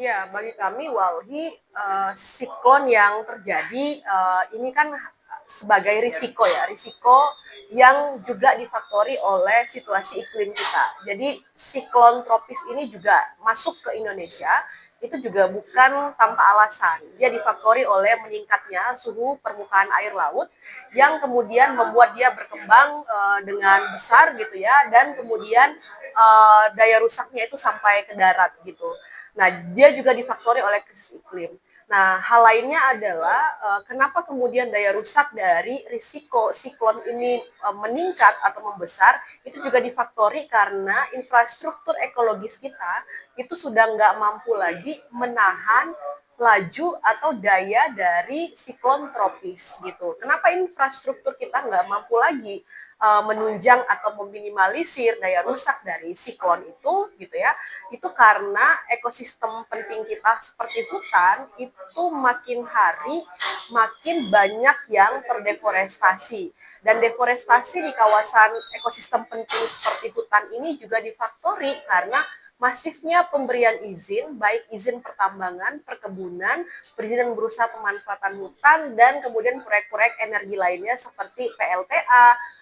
Ya, bagi kami Walhi, siklon yang terjadi ini kan sebagai risiko ya, risiko yang juga difaktori oleh situasi iklim kita. Jadi siklon tropis ini juga masuk ke Indonesia, itu juga bukan tanpa alasan. Dia difaktori oleh meningkatnya suhu permukaan air laut yang kemudian membuat dia berkembang dengan besar gitu ya, dan kemudian daya rusaknya itu sampai ke darat gitu. Nah, dia juga difaktori oleh krisis iklim. Nah, hal lainnya adalah kenapa kemudian daya rusak dari risiko siklon ini meningkat atau membesar, itu juga difaktori karena infrastruktur ekologis kita itu sudah nggak mampu lagi menahan laju atau daya dari siklon tropis gitu. Kenapa infrastruktur kita nggak mampu lagi menunjang atau meminimalisir daya rusak dari siklon itu gitu ya, itu karena ekosistem penting kita seperti hutan itu makin hari makin banyak yang terdeforestasi, dan deforestasi di kawasan ekosistem penting seperti hutan ini juga difaktori karena masifnya pemberian izin, baik izin pertambangan, perkebunan, perizinan berusaha pemanfaatan hutan, dan kemudian proyek-proyek energi lainnya seperti PLTA,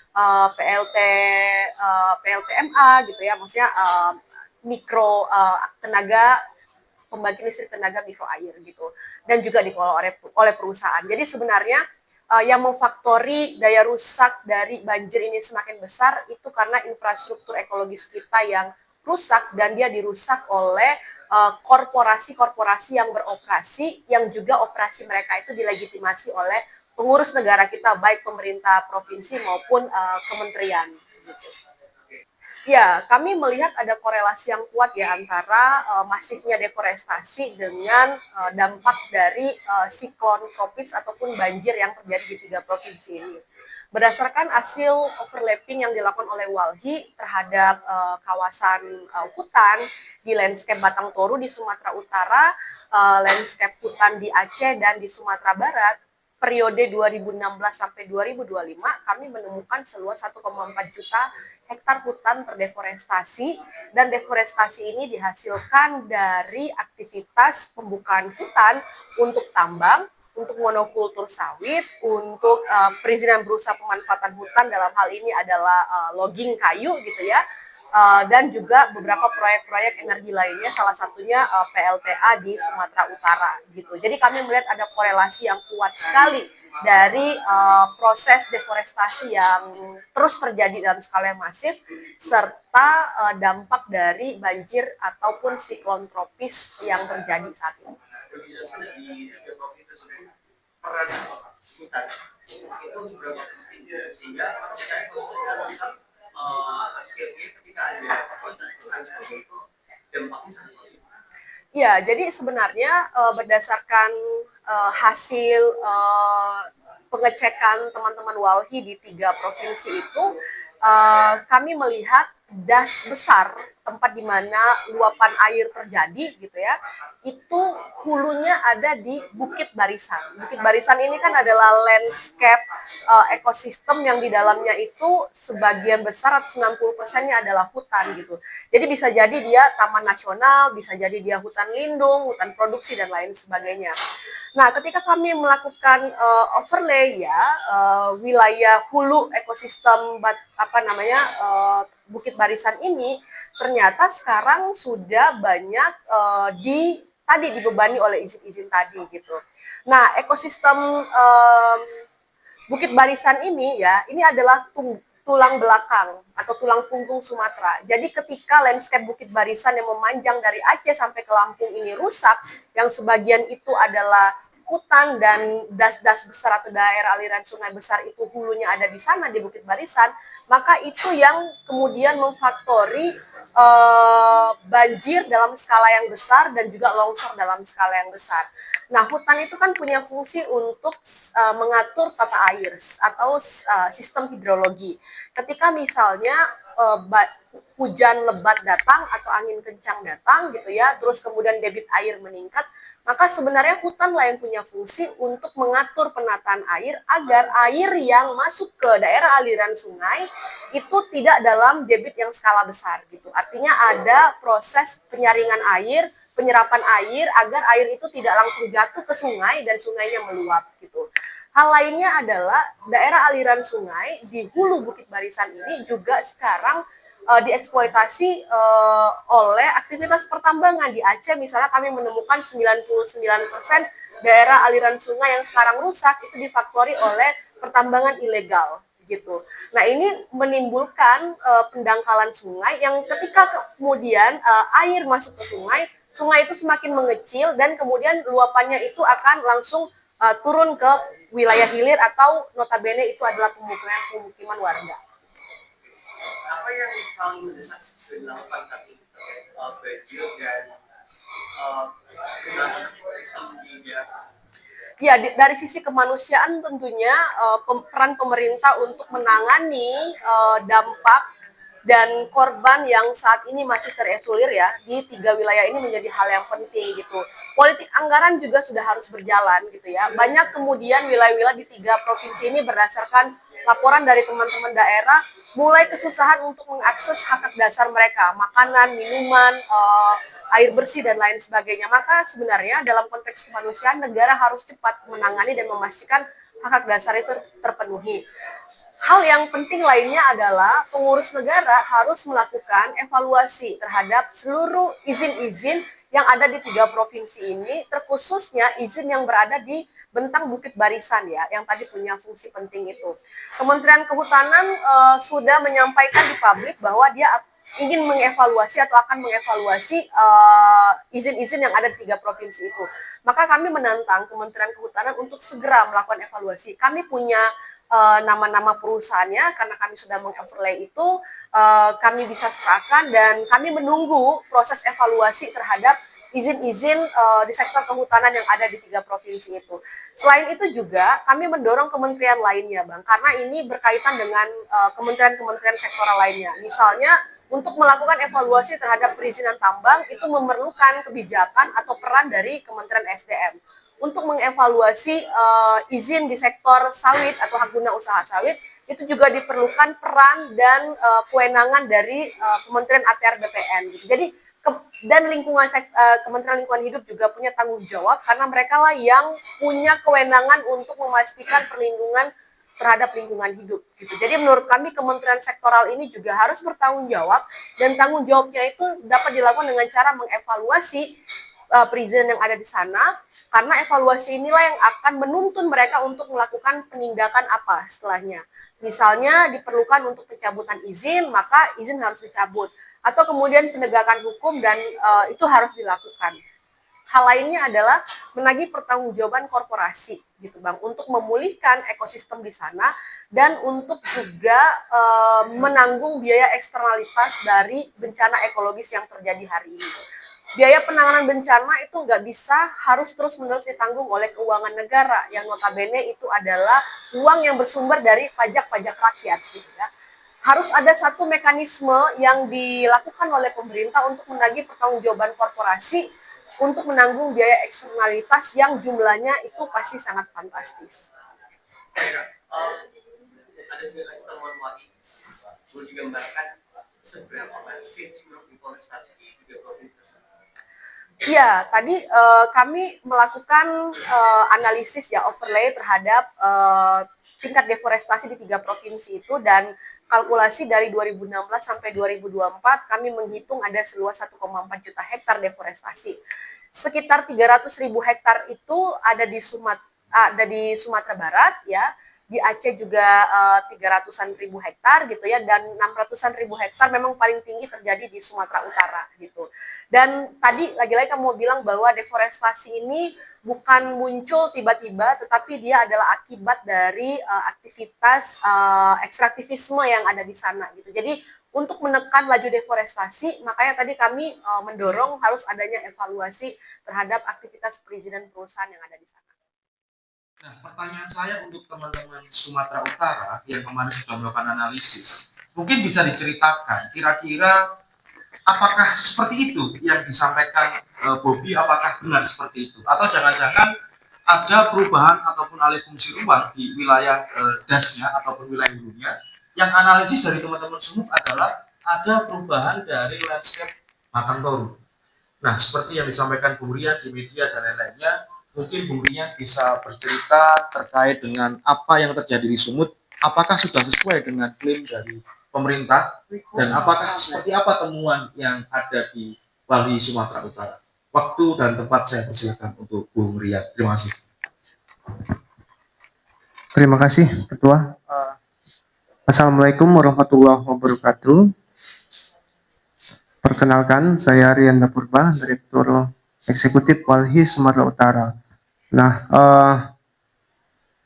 PLTMA gitu ya, maksudnya mikro tenaga pembangkit listrik tenaga mikro air gitu, dan juga dikelola oleh perusahaan. Jadi sebenarnya yang memfaktori daya rusak dari banjir ini semakin besar itu karena infrastruktur ekologis kita yang rusak, dan dia dirusak oleh korporasi-korporasi yang beroperasi, yang juga operasi mereka itu dilegitimasi oleh pengurus negara kita, baik pemerintah provinsi maupun kementerian. Gitu. Ya, kami melihat ada korelasi yang kuat ya antara masifnya deforestasi dengan dampak dari siklon tropis ataupun banjir yang terjadi di 3 provinsi ini. Berdasarkan hasil overlapping yang dilakukan oleh Walhi terhadap kawasan hutan di landscape Batang Toru di Sumatera Utara, landscape hutan di Aceh dan di Sumatera Barat, periode 2016 sampai 2025 kami menemukan seluas 1,4 juta hektar hutan terdeforestasi, dan deforestasi ini dihasilkan dari aktivitas pembukaan hutan untuk tambang, untuk monokultur sawit, untuk perizinan berusaha pemanfaatan hutan, dalam hal ini adalah logging kayu gitu ya, dan juga beberapa proyek-proyek energi lainnya, salah satunya PLTA di Sumatera Utara gitu. Jadi kami melihat ada korelasi yang kuat sekali dari proses deforestasi yang terus terjadi dalam skala yang masif, serta dampak dari banjir ataupun siklon tropis yang terjadi saat ini. Peran hutan itu seberapa penting sehingga akhirnya ketika ada konsen seperti itu dampaknya sangat positif. Ya, jadi sebenarnya berdasarkan hasil pengecekan teman-teman Walhi di 3 provinsi itu, kami melihat das besar tempat di mana luapan air terjadi gitu ya, itu hulunya ada di Bukit Barisan. Bukit Barisan ini kan adalah landscape ekosistem yang di dalamnya itu sebagian besar atau 90%-nya adalah hutan gitu. Jadi bisa jadi dia taman nasional, bisa jadi dia hutan lindung, hutan produksi dan lain sebagainya. Nah, ketika kami melakukan overlay ya wilayah hulu ekosistem Bukit Barisan ini, ternyata sekarang sudah banyak dibebani oleh izin-izin tadi gitu. Nah, ekosistem Bukit Barisan ini ya, ini adalah tulang belakang atau tulang punggung Sumatera. Jadi ketika landscape Bukit Barisan yang memanjang dari Aceh sampai ke Lampung ini rusak, yang sebagian itu adalah hutan dan das-das besar atau daerah aliran sungai besar itu hulunya ada di sana di Bukit Barisan, maka itu yang kemudian memfaktori banjir dalam skala yang besar dan juga longsor dalam skala yang besar. Nah, hutan itu kan punya fungsi untuk mengatur tata air atau sistem hidrologi. Ketika misalnya hujan lebat datang atau angin kencang datang gitu ya, terus kemudian debit air meningkat, maka sebenarnya hutanlah yang punya fungsi untuk mengatur penataan air agar air yang masuk ke daerah aliran sungai itu tidak dalam debit yang skala besar gitu. Artinya ada proses penyaringan air, penyerapan air agar air itu tidak langsung jatuh ke sungai dan sungainya meluap gitu. Hal lainnya adalah daerah aliran sungai di hulu Bukit Barisan ini juga sekarang dieksploitasi oleh aktivitas pertambangan. Di Aceh misalnya kami menemukan 99% daerah aliran sungai yang sekarang rusak itu difaktori oleh pertambangan ilegal gitu. Nah, ini menimbulkan pendangkalan sungai yang ketika kemudian air masuk ke sungai, sungai itu semakin mengecil dan kemudian luapannya itu akan langsung turun ke wilayah hilir atau notabene itu adalah pemukiman warga. Apa yang paling mendesak dilakukan saat ini terkait banjir dan penanganan ekosistem di daerah? Ya, dari sisi kemanusiaan tentunya peran pemerintah untuk menangani dampak dan korban yang saat ini masih terisolir ya di 3 wilayah ini menjadi hal yang penting gitu. Politik anggaran juga sudah harus berjalan gitu ya. Banyak kemudian wilayah-wilayah di 3 provinsi ini berdasarkan laporan dari teman-teman daerah mulai kesusahan untuk mengakses hak dasar mereka, makanan, minuman, air bersih dan lain sebagainya. Maka sebenarnya dalam konteks kemanusiaan negara harus cepat menangani dan memastikan hak dasar itu terpenuhi. Hal yang penting lainnya adalah pengurus negara harus melakukan evaluasi terhadap seluruh izin-izin yang ada di 3 provinsi ini, terkhususnya izin yang berada di bentang Bukit Barisan ya, yang tadi punya fungsi penting itu. Kementerian Kehutanan sudah menyampaikan di publik bahwa dia ingin mengevaluasi atau akan mengevaluasi izin-izin yang ada di 3 provinsi itu. Maka kami menantang Kementerian Kehutanan untuk segera melakukan evaluasi. Kami punya nama-nama perusahaannya karena kami sudah mengoverlay itu, kami bisa serahkan dan kami menunggu proses evaluasi terhadap izin-izin di sektor kehutanan yang ada di 3 provinsi itu. Selain itu juga kami mendorong kementerian lainnya, Bang, karena ini berkaitan dengan kementerian-kementerian sektoral lainnya. Misalnya untuk melakukan evaluasi terhadap perizinan tambang itu memerlukan kebijakan atau peran dari Kementerian SDM untuk mengevaluasi izin di sektor sawit atau hak guna usaha sawit. Itu juga diperlukan peran dan kewenangan dari Kementerian ATR BPN gitu. Jadi dan Kementerian Lingkungan Hidup juga punya tanggung jawab karena mereka lah yang punya kewenangan untuk memastikan perlindungan terhadap lingkungan hidup gitu. Jadi menurut kami kementerian sektoral ini juga harus bertanggung jawab dan tanggung jawabnya itu dapat dilakukan dengan cara mengevaluasi perizinan yang ada di sana, karena evaluasi inilah yang akan menuntun mereka untuk melakukan penindakan apa setelahnya. Misalnya diperlukan untuk pencabutan izin, maka izin harus dicabut atau kemudian penegakan hukum dan itu harus dilakukan. Hal lainnya adalah menagih pertanggungjawaban korporasi gitu Bang untuk memulihkan ekosistem di sana dan untuk juga menanggung biaya eksternalitas dari bencana ekologis yang terjadi hari ini. Biaya penanganan bencana itu nggak bisa harus terus-menerus ditanggung oleh keuangan negara yang notabene itu adalah uang yang bersumber dari pajak-pajak rakyat gitu ya. Harus ada satu mekanisme yang dilakukan oleh pemerintah untuk menagih pertanggungjawaban korporasi untuk menanggung biaya eksternalitas yang jumlahnya itu pasti sangat fantastis. Ada sebagai temuan lagi, boleh digambarkan seberapa masif deforestasi di 3 provinsi? Iya, tadi kami melakukan analisis ya overlay terhadap tingkat deforestasi di 3 provinsi itu dan kalkulasi dari 2016 sampai 2024 kami menghitung ada seluas 1,4 juta hektar deforestasi. Sekitar 300.000 hektar itu ada di Sumatera Barat ya. Di Aceh juga 300-an ribu hektar gitu ya, dan 600-an ribu hektar memang paling tinggi terjadi di Sumatera Utara gitu. Dan tadi lagi-lagi kamu bilang bahwa deforestasi ini bukan muncul tiba-tiba, tetapi dia adalah akibat dari aktivitas ekstraktivisme yang ada di sana gitu. Jadi untuk menekan laju deforestasi, makanya tadi kami mendorong harus adanya evaluasi terhadap aktivitas perizinan perusahaan yang ada di sana. Nah, pertanyaan saya untuk teman-teman Sumatera Utara yang kemarin sudah melakukan analisis, mungkin bisa diceritakan kira-kira apakah seperti itu yang disampaikan Bobby, apakah benar seperti itu? Atau jangan-jangan ada perubahan ataupun alih fungsi ruang di wilayah dasnya ataupun wilayah hulunya, yang analisis dari teman-teman semua adalah ada perubahan dari landscape Batang Toru. Nah, seperti yang disampaikan Bung Rian di media dan lain-lainnya, mungkin Bung Rian bisa bercerita terkait dengan apa yang terjadi di Sumut, apakah sudah sesuai dengan klaim dari pemerintah, dan apakah seperti apa temuan yang ada di Bali, Sumatera Utara. Waktu dan tempat saya persilakan untuk Bung Rian. Terima kasih. Terima kasih, Ketua. Assalamualaikum warahmatullahi wabarakatuh. Perkenalkan, saya Rian Purba, Direktur Eksekutif Walhi Sumatera Utara. Nah,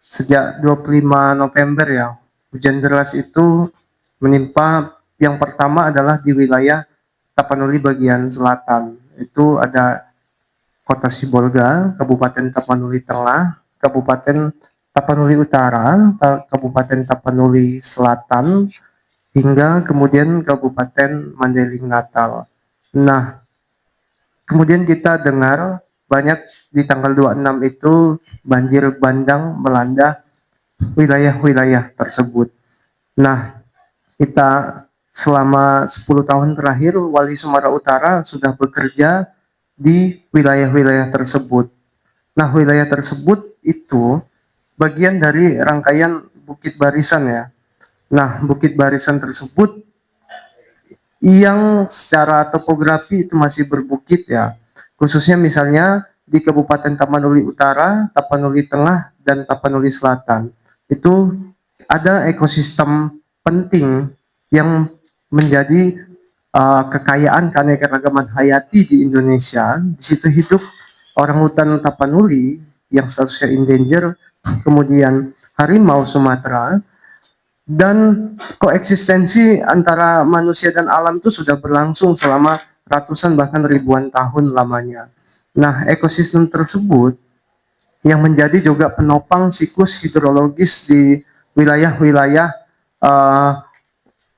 sejak 25 November ya, hujan deras itu menimpa yang pertama adalah di wilayah Tapanuli bagian selatan. Itu ada Kota Sibolga, Kabupaten Tapanuli Tengah, Kabupaten Tapanuli Utara, Kabupaten Tapanuli Selatan, hingga kemudian Kabupaten Mandailing Natal. Nah, kemudian kita dengar banyak di tanggal 26 itu banjir bandang melanda wilayah-wilayah tersebut. Nah, kita selama 10 tahun terakhir Wali Sumatera Utara sudah bekerja di wilayah-wilayah tersebut. Nah, wilayah tersebut itu bagian dari rangkaian Bukit Barisan ya. Nah, Bukit Barisan tersebut yang secara topografi itu masih berbukit ya. Khususnya misalnya di Kabupaten Tapanuli Utara, Tapanuli Tengah, dan Tapanuli Selatan. Itu ada ekosistem penting yang menjadi kekayaan keanekaragaman hayati di Indonesia. Di situ hidup orang hutan Tapanuli yang statusnya endanger, kemudian harimau Sumatera, dan koeksistensi antara manusia dan alam itu sudah berlangsung selama ratusan bahkan ribuan tahun lamanya. Nah, ekosistem tersebut yang menjadi juga penopang siklus hidrologis di wilayah-wilayah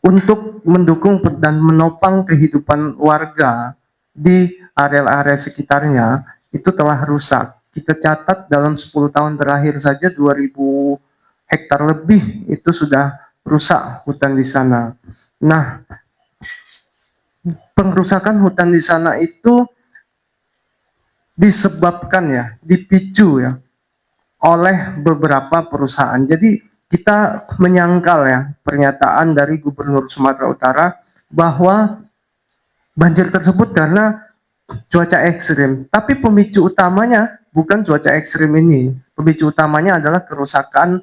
untuk mendukung dan menopang kehidupan warga di area-area sekitarnya itu telah rusak. Kita catat dalam 10 tahun terakhir saja 2000 hektar lebih itu sudah rusak hutan di sana. Nah, pengrusakan hutan di sana itu disebabkan ya, dipicu ya oleh beberapa perusahaan. Jadi kita menyangkal ya pernyataan dari Gubernur Sumatera Utara bahwa banjir tersebut karena cuaca ekstrim. Tapi pemicu utamanya bukan cuaca ekstrim ini. Pemicu utamanya adalah kerusakan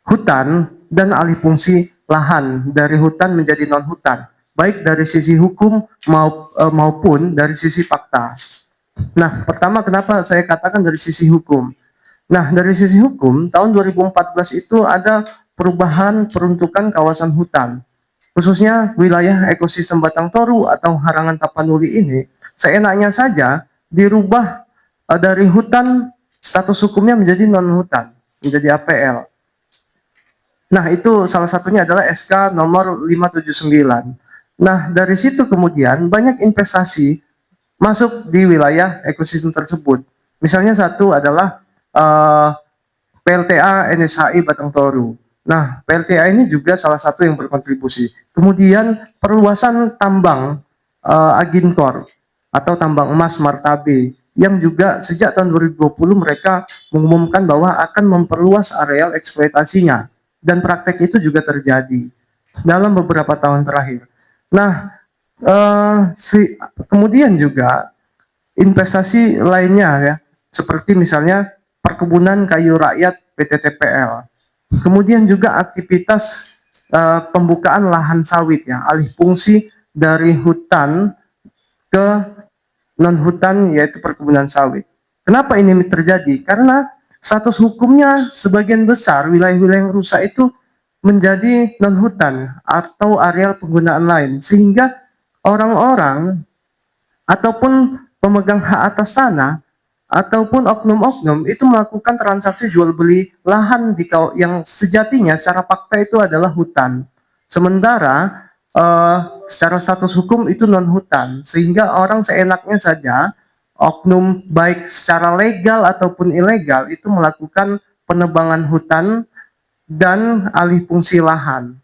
hutan dan alih fungsi lahan dari hutan menjadi non hutan, baik dari sisi hukum maupun dari sisi fakta. Nah, pertama kenapa saya katakan dari sisi hukum? Nah, dari sisi hukum, tahun 2014 itu ada perubahan peruntukan kawasan hutan, khususnya wilayah ekosistem Batang Toru atau Harangan Tapanuli ini, seenaknya saja dirubah dari hutan, status hukumnya menjadi non-hutan, menjadi APL. Nah, itu salah satunya adalah SK nomor 579. Nah, dari situ kemudian banyak investasi masuk di wilayah ekosistem tersebut. Misalnya satu adalah PLTA NSHI Batang Toru. Nah, PLTA ini juga salah satu yang berkontribusi. Kemudian perluasan tambang Aginkor atau tambang emas Martabe yang juga sejak tahun 2020 mereka mengumumkan bahwa akan memperluas areal eksploitasinya, dan praktek itu juga terjadi dalam beberapa tahun terakhir. Nah, kemudian juga investasi lainnya ya, seperti misalnya perkebunan kayu rakyat PT TPL. Kemudian juga aktivitas pembukaan lahan sawit ya, alih fungsi dari hutan ke non hutan yaitu perkebunan sawit. Kenapa ini terjadi? Karena status hukumnya sebagian besar wilayah-wilayah yang rusak itu menjadi non hutan atau areal penggunaan lain, sehingga orang-orang ataupun pemegang hak atas tanah ataupun oknum-oknum itu melakukan transaksi jual beli lahan di yang sejatinya secara fakta itu adalah hutan. Sementara secara status hukum itu non hutan, sehingga orang seenaknya saja oknum baik secara legal ataupun ilegal itu melakukan penebangan hutan dan alih fungsi lahan.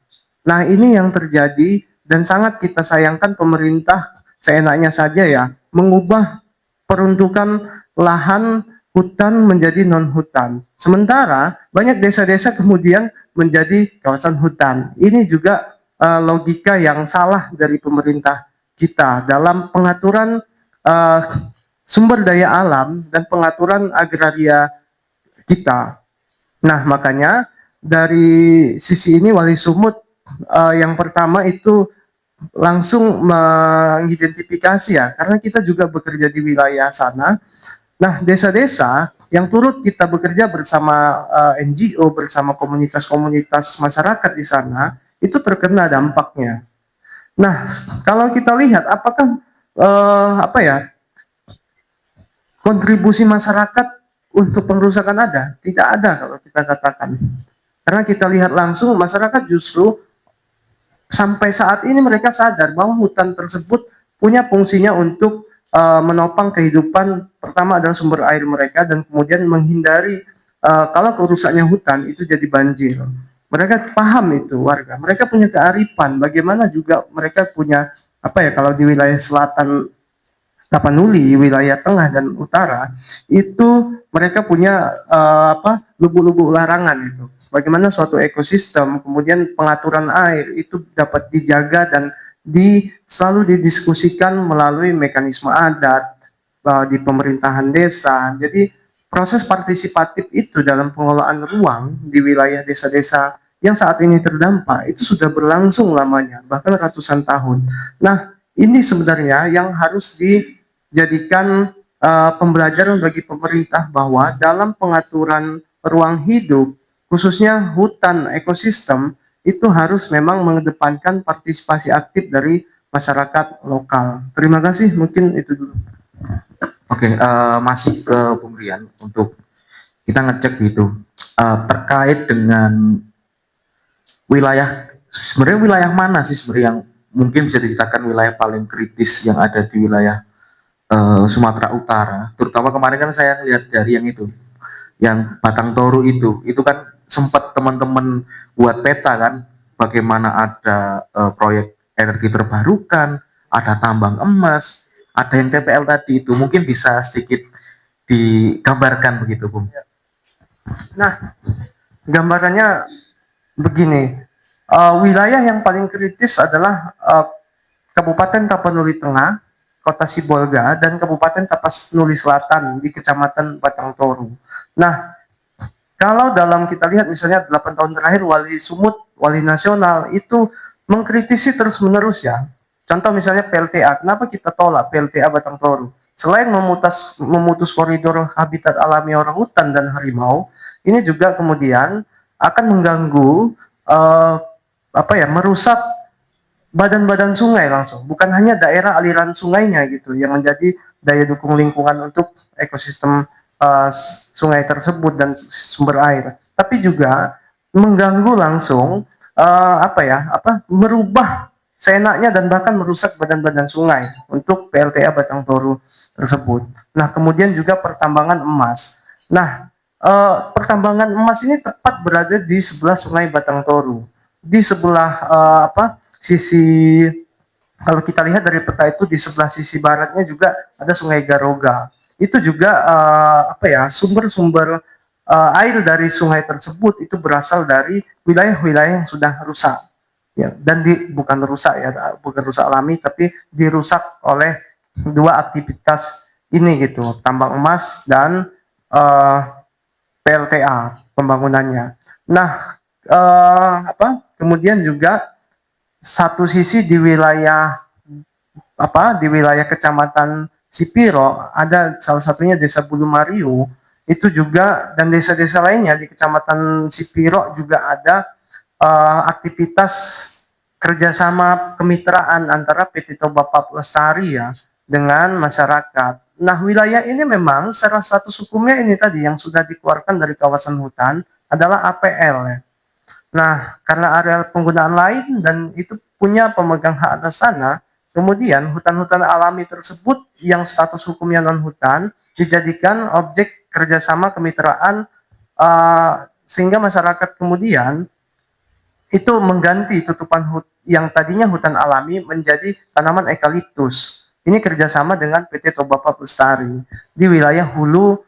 Nah, ini yang terjadi dan sangat kita sayangkan pemerintah seenaknya saja ya mengubah peruntukan lahan hutan menjadi non-hutan. Sementara banyak desa-desa kemudian menjadi kawasan hutan. Ini juga logika yang salah dari pemerintah kita dalam pengaturan eh, sumber daya alam dan pengaturan agraria kita. Nah, makanya dari sisi ini Wali Sumut yang pertama itu langsung mengidentifikasi ya, karena kita juga bekerja di wilayah sana. Nah, desa-desa yang turut kita bekerja bersama NGO, bersama komunitas-komunitas masyarakat di sana, itu terkena dampaknya. Nah, kalau kita lihat apakah apa ya, kontribusi masyarakat untuk pengerusakan ada? Tidak ada kalau kita katakan. Karena kita lihat langsung masyarakat justru sampai saat ini mereka sadar bahwa hutan tersebut punya fungsinya untuk menopang kehidupan, pertama adalah sumber air mereka, dan kemudian menghindari kalau kerusaknya hutan itu jadi banjir. Mereka paham itu warga, mereka punya kearifan, bagaimana juga mereka punya apa ya, kalau di wilayah selatan Tapanuli, wilayah tengah dan utara, itu mereka punya lubuk-lubuk larangan itu. Bagaimana suatu ekosistem, kemudian pengaturan air itu dapat dijaga dan selalu didiskusikan melalui mekanisme adat di pemerintahan desa. Jadi proses partisipatif itu dalam pengelolaan ruang di wilayah desa-desa yang saat ini terdampak itu sudah berlangsung lamanya, bahkan ratusan tahun. Nah, ini sebenarnya yang harus dijadikan pembelajaran bagi pemerintah bahwa dalam pengaturan ruang hidup, khususnya hutan ekosistem, itu harus memang mengedepankan partisipasi aktif dari masyarakat lokal. Terima kasih, mungkin itu dulu. Oke, masih ke Bung Rian untuk kita ngecek gitu terkait dengan wilayah, sebenarnya wilayah mana sih sebenarnya yang mungkin bisa dikatakan wilayah paling kritis yang ada di wilayah Sumatera Utara, terutama kemarin kan saya lihat dari yang itu, yang Batang Toru itu kan sempat teman-teman buat peta kan, bagaimana ada proyek energi terbarukan, ada tambang emas, ada yang TPL tadi itu, mungkin bisa sedikit digambarkan begitu, Bung. Nah, gambarannya begini, wilayah yang paling kritis adalah Kabupaten Tapanuli Tengah, Kota Sibolga, dan Kabupaten Tapanuli Selatan di Kecamatan Batang Toru. Nah, kalau dalam kita lihat misalnya 8 tahun terakhir Wali Sumut, Wali Nasional itu mengkritisi terus-menerus ya. Contoh misalnya PLTA, kenapa kita tolak PLTA Batang Toru? Selain memutus koridor habitat alami orang hutan dan harimau, ini juga kemudian akan mengganggu merusak badan-badan sungai langsung, bukan hanya daerah aliran sungainya gitu yang menjadi daya dukung lingkungan untuk ekosistem sungai tersebut dan sumber air, tapi juga mengganggu langsung merubah seenaknya dan bahkan merusak badan-badan sungai untuk PLTA Batang Toru tersebut. Nah, kemudian juga pertambangan emas. Nah, pertambangan emas ini tepat berada di sebelah Sungai Batang Toru. Di sebelah sisi, kalau kita lihat dari peta itu, di sebelah sisi baratnya juga ada Sungai Garoga. Itu juga sumber-sumber air dari sungai tersebut itu berasal dari wilayah-wilayah yang sudah rusak. Ya, dan bukan rusak ya, bukan rusak alami, tapi dirusak oleh dua aktivitas ini gitu, tambang emas dan PLTA pembangunannya. Nah, kemudian juga satu sisi di wilayah Kecamatan Sipiro ada salah satunya Desa Bulu Mario, itu juga, dan desa-desa lainnya di Kecamatan Sipiro juga ada aktivitas kerjasama kemitraan antara PT Toba Lestari ya dengan masyarakat. Nah, wilayah ini memang secara status hukumnya ini tadi yang sudah dikeluarkan dari kawasan hutan adalah APL ya. Nah, karena area penggunaan lain dan itu punya pemegang hak atas sana, kemudian hutan-hutan alami tersebut yang status hukumnya non-hutan dijadikan objek kerjasama kemitraan sehingga masyarakat kemudian itu mengganti tutupan yang tadinya hutan alami menjadi tanaman eukaliptus. ini kerjasama dengan PT Toba Pelestari di wilayah hulu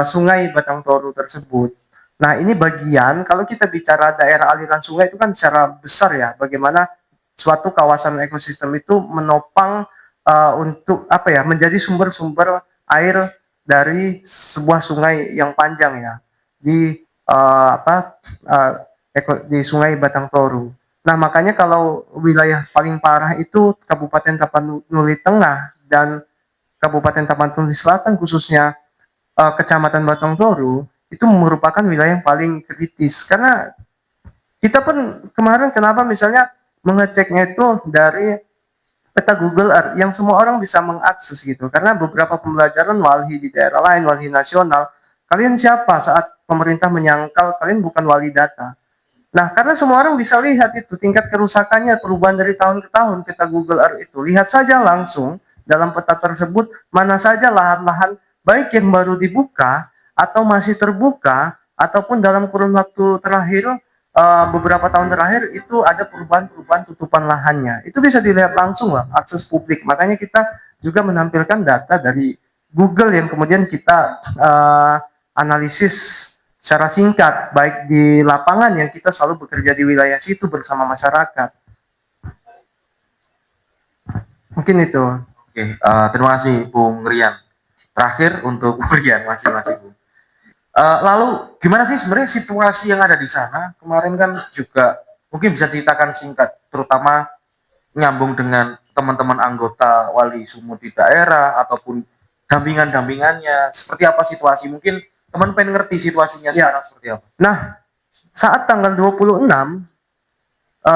Sungai Batang Toru tersebut. Nah, ini bagian kalau kita bicara daerah aliran sungai itu kan secara besar ya, bagaimana suatu kawasan ekosistem itu menopang untuk apa ya, menjadi sumber-sumber air dari sebuah sungai yang panjang ya di di Sungai Batang Toru. Nah, makanya kalau wilayah paling parah itu Kabupaten Tapanuli Tengah dan Kabupaten Tapanuli Selatan, khususnya Kecamatan Batang Toru, itu merupakan wilayah yang paling kritis. Karena kita pun kemarin kenapa misalnya mengeceknya itu dari peta Google Earth yang semua orang bisa mengakses gitu. Karena beberapa pembelajaran walhi di daerah lain, walhi nasional, kalian siapa saat pemerintah menyangkal kalian bukan wali data. Nah, karena semua orang bisa lihat itu tingkat kerusakannya, perubahan dari tahun ke tahun peta Google Earth itu. Lihat saja langsung dalam peta tersebut mana saja lahan-lahan baik yang baru dibuka atau masih terbuka ataupun dalam kurun waktu terakhir beberapa tahun terakhir itu ada perubahan-perubahan tutupan lahannya. Itu bisa dilihat langsung lah, akses publik. Makanya kita juga menampilkan data dari Google yang kemudian kita analisis secara singkat, baik di lapangan yang kita selalu bekerja di wilayah situ bersama masyarakat. Mungkin itu. Oke, terima kasih Bung Rian. Terakhir untuk Bung Rian, masing-masing Bung. Lalu gimana sih sebenarnya situasi yang ada di sana? Kemarin kan juga mungkin bisa ceritakan singkat, terutama nyambung dengan teman-teman anggota Wali Sumut di daerah ataupun dampingan-dampingannya. Seperti apa situasi? Mungkin teman pengen ngerti situasinya sekarang seperti apa. Nah, saat tanggal 26,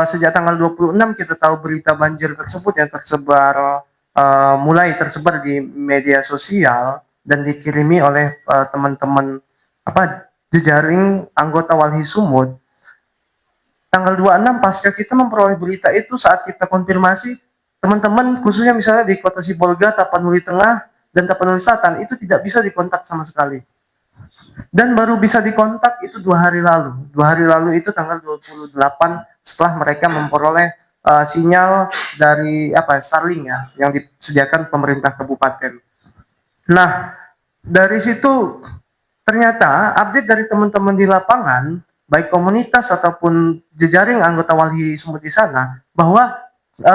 sejak tanggal 26 kita tahu berita banjir tersebut yang tersebar, mulai tersebar di media sosial dan dikirimi oleh teman-teman jejaring anggota Walhi Sumut. Tanggal 26 pasca kita memperoleh berita itu, saat kita konfirmasi, teman-teman khususnya misalnya di Kota Sibolga, Tapanuli Tengah, dan Tapanuli Selatan itu tidak bisa dikontak sama sekali. Dan baru bisa dikontak itu 2 hari lalu. 2 hari lalu itu tanggal 28 setelah mereka memperoleh sinyal dari Starlink ya yang disediakan pemerintah kabupaten. Nah, dari situ ternyata update dari teman-teman di lapangan, baik komunitas ataupun jejaring anggota Walhi Sumut di sana, bahwa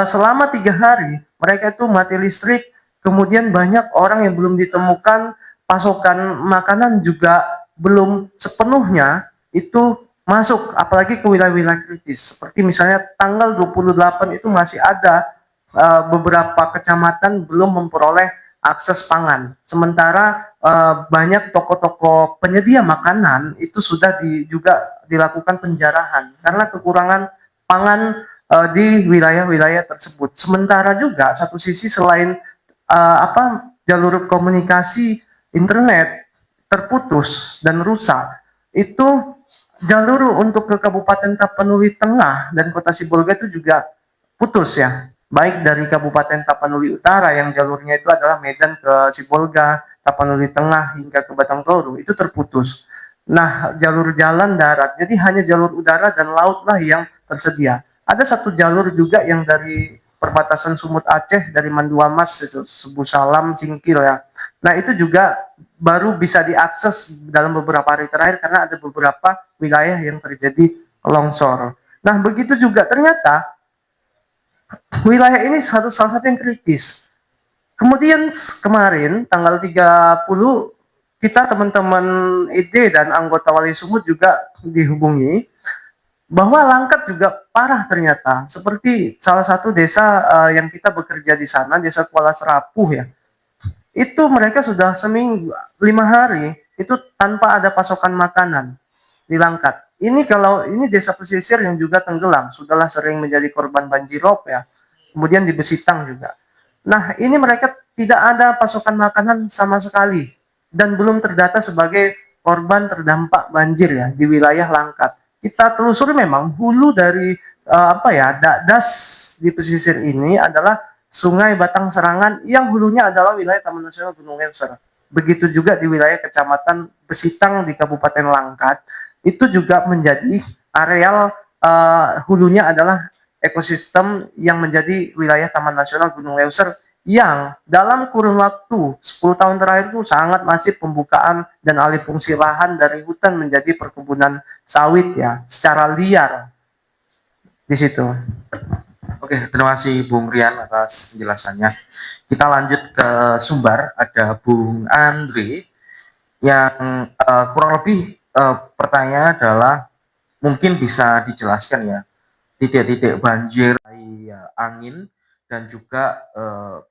selama 3 hari mereka itu mati listrik, kemudian banyak orang yang belum ditemukan, pasokan makanan juga belum sepenuhnya itu masuk, apalagi ke wilayah-wilayah kritis. Seperti misalnya tanggal 28 itu masih ada beberapa kecamatan belum memperoleh akses pangan. Sementara banyak toko-toko penyedia makanan itu sudah juga dilakukan penjarahan karena kekurangan pangan di wilayah-wilayah tersebut. Sementara juga satu sisi selain jalur komunikasi internet terputus dan rusak, itu jalur untuk ke Kabupaten Tapanuli Tengah dan Kota Sibolga itu juga putus ya. Baik dari Kabupaten Tapanuli Utara yang jalurnya itu adalah Medan ke Sibolga, Tapanuli Tengah hingga ke Batang Toru itu terputus. Nah, jalur jalan darat, jadi hanya jalur udara dan laut lah yang tersedia. Ada satu jalur juga yang dari perbatasan Sumut Aceh dari Manduamas itu Subuh Salam Singkil ya. Nah, itu juga baru bisa diakses dalam beberapa hari terakhir karena ada beberapa wilayah yang terjadi longsor. Nah, begitu juga ternyata wilayah ini salah satu yang kritis. Kemudian kemarin tanggal 30 kita teman-teman ID dan anggota Wali Sumut juga dihubungi bahwa Langkat juga parah ternyata. Seperti salah satu desa yang kita bekerja di sana, Desa Kuala Serapuh ya. Itu mereka sudah seminggu, 5 hari itu tanpa ada pasokan makanan di Langkat. Ini kalau ini desa pesisir yang juga tenggelam, sudahlah sering menjadi korban banjirop ya. Kemudian di Besitang juga. Nah, ini mereka tidak ada pasokan makanan sama sekali dan belum terdata sebagai korban terdampak banjir ya di wilayah Langkat. Kita telusuri memang hulu dari das di pesisir ini adalah Sungai Batang Serangan yang hulunya adalah wilayah Taman Nasional Gunung Leuser. Begitu juga di wilayah Kecamatan Besitang di Kabupaten Langkat, itu juga menjadi areal hulunya adalah ekosistem yang menjadi wilayah Taman Nasional Gunung Leuser yang dalam kurun waktu 10 tahun terakhir itu sangat masif pembukaan dan alih fungsi lahan dari hutan menjadi perkebunan sawit ya, secara liar di situ. Oke, terima kasih Bung Rian atas penjelasannya. Kita lanjut ke Sumbar, ada Bung Andre yang kurang lebih pertanyaan adalah mungkin bisa dijelaskan ya titik-titik banjir, angin dan juga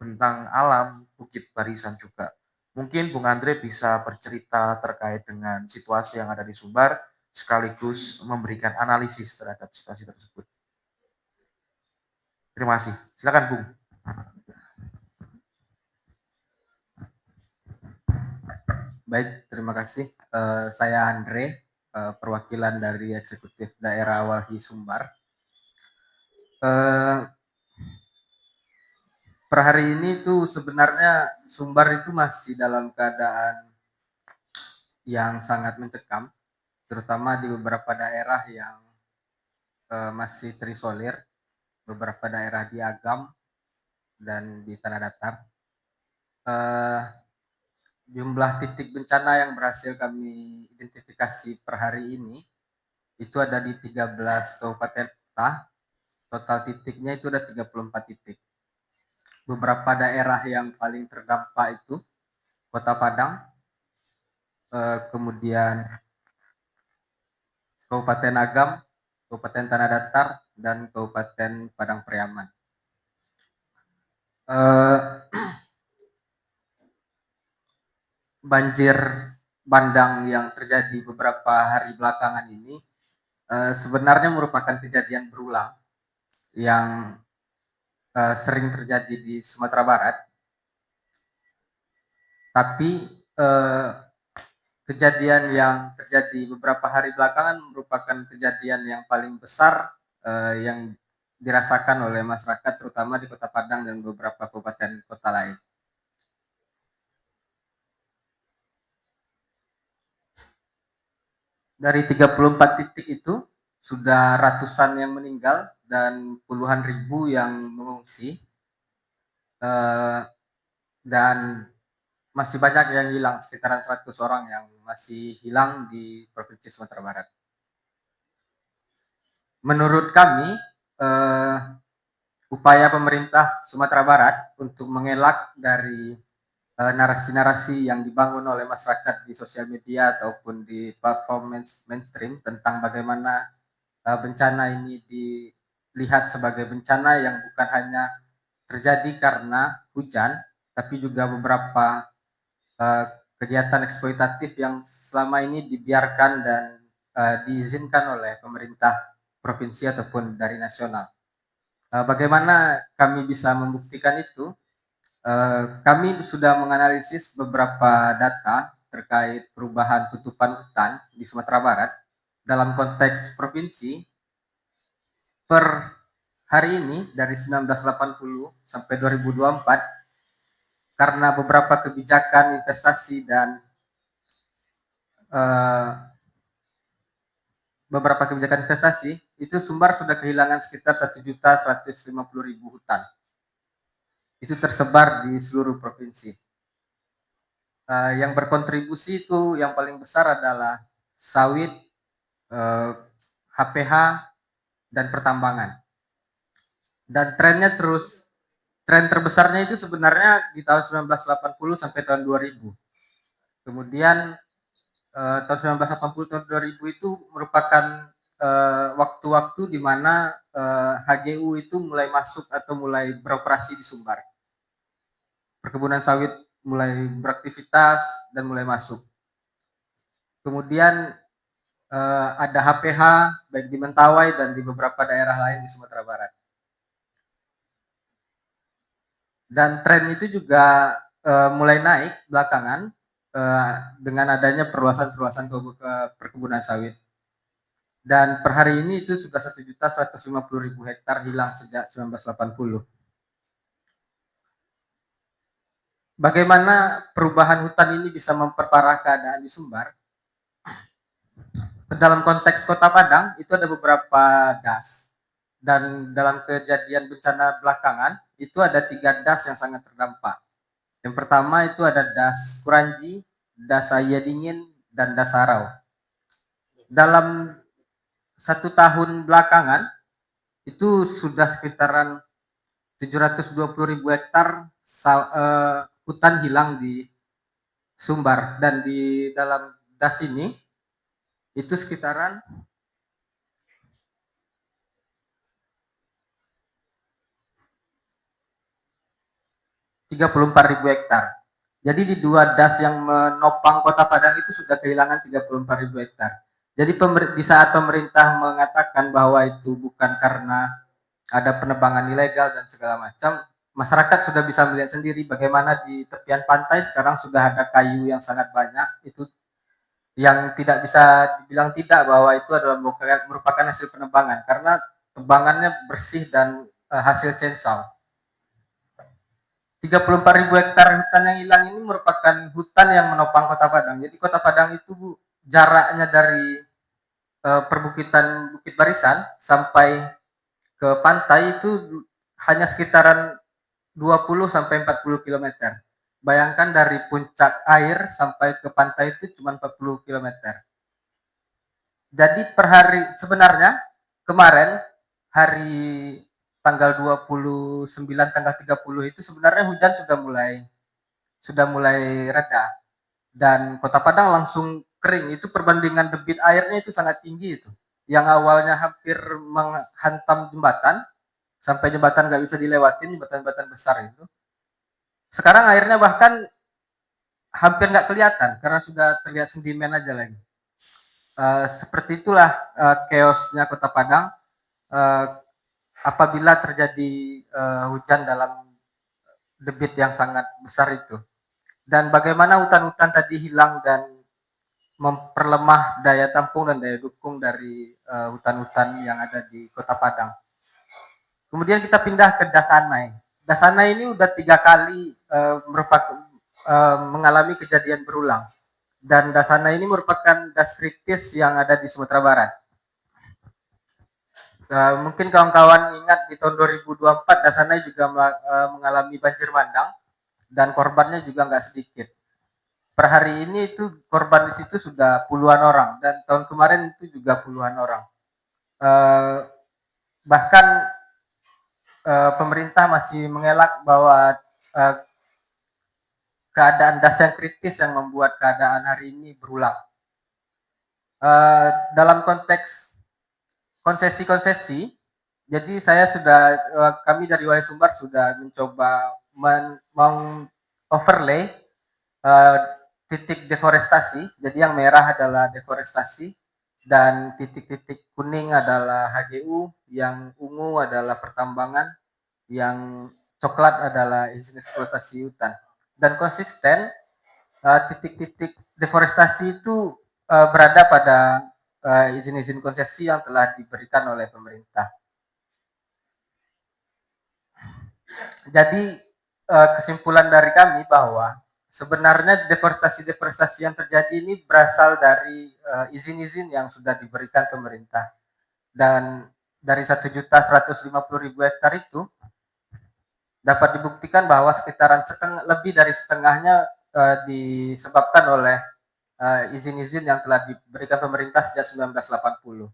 bentang alam Bukit Barisan juga. Mungkin Bung Andre bisa bercerita terkait dengan situasi yang ada di Sumbar sekaligus memberikan analisis terhadap situasi tersebut. Terima kasih. Silakan Bung. Baik, terima kasih. Saya Andre, perwakilan dari Eksekutif Daerah Walhi Sumbar. Per hari ini tuh sebenarnya Sumbar itu masih dalam keadaan yang sangat mencekam, terutama di beberapa daerah yang masih terisolir, beberapa daerah di Agam dan di Tanah Datar. Jumlah titik bencana yang berhasil kami identifikasi per hari ini itu ada di 13 kabupaten kota. Total titiknya itu ada 34 titik. Beberapa daerah yang paling terdampak itu Kota Padang, kemudian Kabupaten Agam, Kabupaten Tanah Datar, dan Kabupaten Padang Pariaman. Banjir bandang yang terjadi beberapa hari belakangan ini sebenarnya merupakan kejadian berulang yang sering terjadi di Sumatera Barat. Tapi kejadian yang terjadi beberapa hari belakangan merupakan kejadian yang paling besar yang dirasakan oleh masyarakat, terutama di Kota Padang dan beberapa kabupaten kota lain. Dari 34 titik itu, sudah ratusan yang meninggal dan puluhan ribu yang mengungsi. Dan masih banyak yang hilang, sekitaran 100 orang yang masih hilang di Provinsi Sumatera Barat. Menurut kami, upaya pemerintah Sumatera Barat untuk mengelak dari narasi-narasi yang dibangun oleh masyarakat di sosial media ataupun di platform mainstream tentang bagaimana bencana ini dilihat sebagai bencana yang bukan hanya terjadi karena hujan, tapi juga beberapa kegiatan eksploitatif yang selama ini dibiarkan dan diizinkan oleh pemerintah provinsi ataupun dari nasional. Bagaimana kami bisa membuktikan itu? Kami sudah menganalisis beberapa data terkait perubahan tutupan hutan di Sumatera Barat dalam konteks provinsi per hari ini dari 1980 sampai 2024 karena beberapa kebijakan investasi dan beberapa kebijakan investasi itu Sumbar sudah kehilangan sekitar 1.150.000 hutan. Itu tersebar di seluruh provinsi. Yang berkontribusi itu yang paling besar adalah sawit, HPH, dan pertambangan. Dan trennya tren terbesarnya itu sebenarnya di tahun 1980 sampai tahun 2000. Kemudian tahun 1980 tahun 2000 itu merupakan waktu-waktu di mana HGU itu mulai masuk atau mulai beroperasi di Sumbar. Perkebunan sawit mulai beraktivitas dan mulai masuk. Kemudian ada HPH baik di Mentawai dan di beberapa daerah lain di Sumatera Barat. Dan tren itu juga mulai naik belakangan dengan adanya perluasan perkebunan sawit. Dan per hari ini itu sudah 1.150.000 hektar hilang sejak 1980. Bagaimana perubahan hutan ini bisa memperparah keadaan di Sumbar? Dalam konteks Kota Padang itu ada beberapa das. Dan dalam kejadian bencana belakangan itu ada 3 das yang sangat terdampak. Yang pertama itu ada das Kuranji, das Saya Dingin, dan das Sarau. Dalam 1 tahun belakangan itu sudah sekitaran 720.000 hektar hutan hilang di Sumbar, dan di dalam das ini itu sekitaran 34.000 hektar. Jadi di 2 das yang menopang Kota Padang itu sudah kehilangan 34.000 hektar. Jadi di saat pemerintah mengatakan bahwa itu bukan karena ada penebangan ilegal dan segala macam, masyarakat sudah bisa melihat sendiri bagaimana di tepian pantai sekarang sudah ada kayu yang sangat banyak, itu yang tidak bisa dibilang tidak bahwa itu adalah merupakan hasil penebangan karena tebangannya bersih dan hasil chainsaw. 34.000 hektar hutan yang hilang ini merupakan hutan yang menopang Kota Padang. Jadi Kota Padang itu jaraknya dari perbukitan Bukit Barisan sampai ke pantai itu hanya sekitaran 20 sampai 40 km. Bayangkan dari puncak air sampai ke pantai itu cuma 40 km. Jadi per hari sebenarnya kemarin hari tanggal 29, tanggal 30 itu sebenarnya hujan sudah mulai reda dan Kota Padang langsung kering. Itu perbandingan debit airnya itu sangat tinggi itu. Yang awalnya hampir menghantam jembatan sampai jembatan nggak bisa dilewatin, jembatan-jembatan besar itu. Sekarang airnya bahkan hampir nggak kelihatan karena sudah terlihat sedimen aja lagi. Seperti itulah chaosnya Kota Padang apabila terjadi hujan dalam debit yang sangat besar itu. Dan bagaimana hutan-hutan tadi hilang dan memperlemah daya tampung dan daya dukung dari hutan-hutan yang ada di Kota Padang. Kemudian kita pindah ke Dasanai. Dasanai ini udah 3 kali mengalami kejadian berulang. Dan Dasanai ini merupakan das kritis yang ada di Sumatera Barat. Mungkin kawan-kawan ingat di tahun 2024 Dasanai juga mengalami banjir bandang dan korbannya juga nggak sedikit. Per hari ini itu korban di situ sudah puluhan orang dan tahun kemarin itu juga puluhan orang. Bahkan pemerintah masih mengelak bahwa keadaan das yang kritis yang membuat keadaan hari ini berulang. Dalam konteks konsesi-konsesi, jadi kami dari Wahai Sumbar sudah mencoba overlay titik deforestasi. Jadi yang merah adalah deforestasi dan titik-titik kuning adalah HGU, yang ungu adalah pertambangan, yang coklat adalah izin eksploitasi hutan. Dan konsisten titik-titik deforestasi itu berada pada izin-izin konsesi yang telah diberikan oleh pemerintah. Jadi kesimpulan dari kami bahwa sebenarnya deforestasi yang terjadi ini berasal dari izin-izin yang sudah diberikan pemerintah. Dan dari 1.150.000 hektar itu dapat dibuktikan bahwa sekitaran lebih dari setengahnya disebabkan oleh izin-izin yang telah diberikan pemerintah sejak 1980.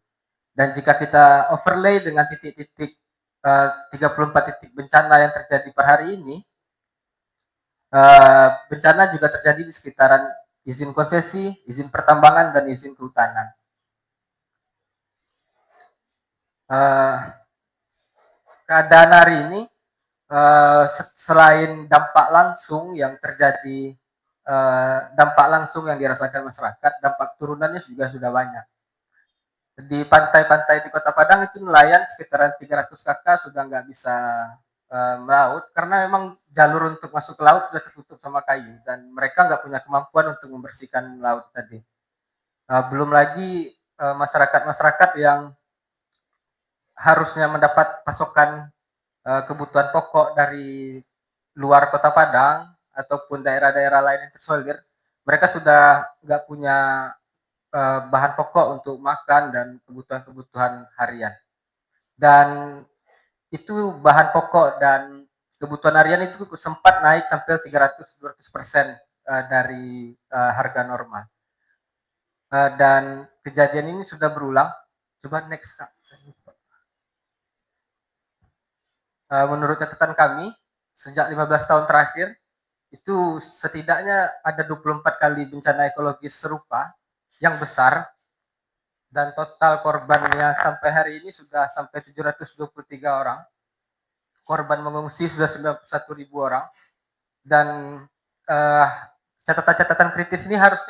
Dan jika kita overlay dengan titik-titik 34 titik bencana yang terjadi per hari ini, bencana juga terjadi di sekitaran izin konsesi, izin pertambangan, dan izin kehutanan. Keadaan hari ini selain dampak langsung yang terjadi, dampak langsung yang dirasakan masyarakat, dampak turunannya juga sudah banyak. Di pantai-pantai di Kota Padang itu nelayan sekitaran 300 kakak sudah nggak bisa melaut karena memang jalur untuk masuk ke laut sudah tertutup sama kayu dan mereka nggak punya kemampuan untuk membersihkan laut tadi. Belum lagi masyarakat-masyarakat yang harusnya mendapat pasokan kebutuhan pokok dari luar Kota Padang ataupun daerah-daerah lain yang terisolir, mereka sudah nggak punya bahan pokok untuk makan dan kebutuhan-kebutuhan harian. Dan itu bahan pokok dan kebutuhan harian itu sempat naik sampai 300-200% dari harga normal. Dan kejadian ini sudah berulang. Coba next, Kak. Menurut catatan kami, sejak 15 tahun terakhir, itu setidaknya ada 24 kali bencana ekologis serupa yang besar, dan total korbannya sampai hari ini sudah sampai 723 orang. Korban mengungsi sudah 91.000 orang. Dan catatan-catatan kritis ini harus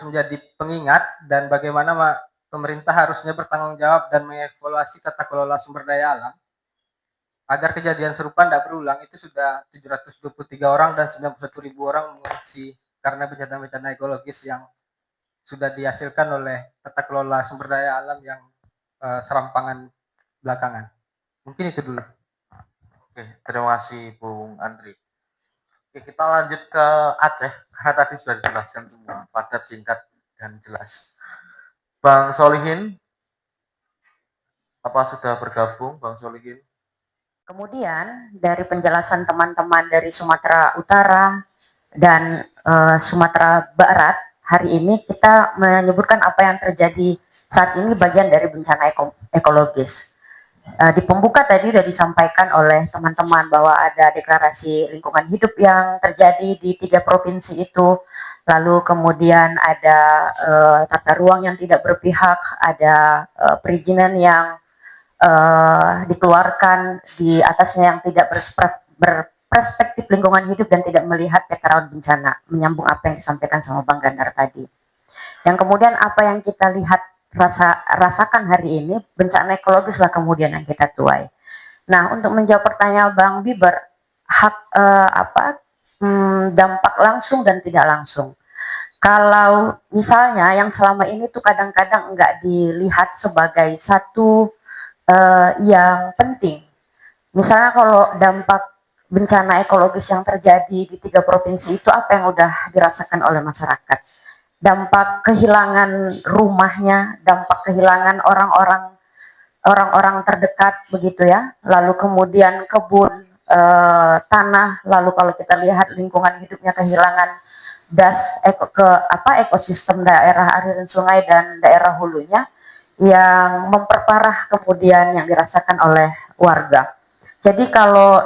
menjadi pengingat, dan bagaimana pemerintah harusnya bertanggung jawab dan mengevaluasi tata kelola sumber daya alam agar kejadian serupa tidak berulang. Itu sudah 723 orang dan 91.000 orang mengungsi karena bencana-bencana ekologis yang sudah dihasilkan oleh tata kelola sumber daya alam yang serampangan belakangan. Mungkin itu dulu. Oke, terima kasih Bung Andri. Oke, kita lanjut ke Aceh, karena tadi sudah dijelaskan semua, padat, singkat, dan jelas. Bang Solihin, apa sudah bergabung Bang Solihin? Kemudian dari penjelasan teman-teman dari Sumatera Utara dan Sumatera Barat, hari ini kita menyebutkan apa yang terjadi saat ini bagian dari bencana ekologis. Di pembuka tadi sudah disampaikan oleh teman-teman bahwa ada deklarasi lingkungan hidup yang terjadi di 3 provinsi itu, lalu kemudian ada tata ruang yang tidak berpihak, ada perizinan yang dikeluarkan di atasnya yang tidak berperspektif lingkungan hidup dan tidak melihat peta rawan bencana, menyambung apa yang disampaikan sama Bang Gandar tadi. Yang kemudian apa yang kita lihat rasakan hari ini, bencana ekologis lah kemudian yang kita tuai. Nah, untuk menjawab pertanyaan Bang Biber, dampak langsung dan tidak langsung. Kalau misalnya yang selama ini tuh kadang-kadang enggak dilihat sebagai satu yang penting. Misalnya kalau dampak bencana ekologis yang terjadi di 3 provinsi itu apa yang udah dirasakan oleh masyarakat? Dampak kehilangan rumahnya, dampak kehilangan orang-orang terdekat begitu ya. Lalu kemudian kebun, tanah, lalu kalau kita lihat lingkungan hidupnya kehilangan ekosistem daerah aliran sungai dan daerah hulunya, yang memperparah kemudian yang dirasakan oleh warga. Jadi kalau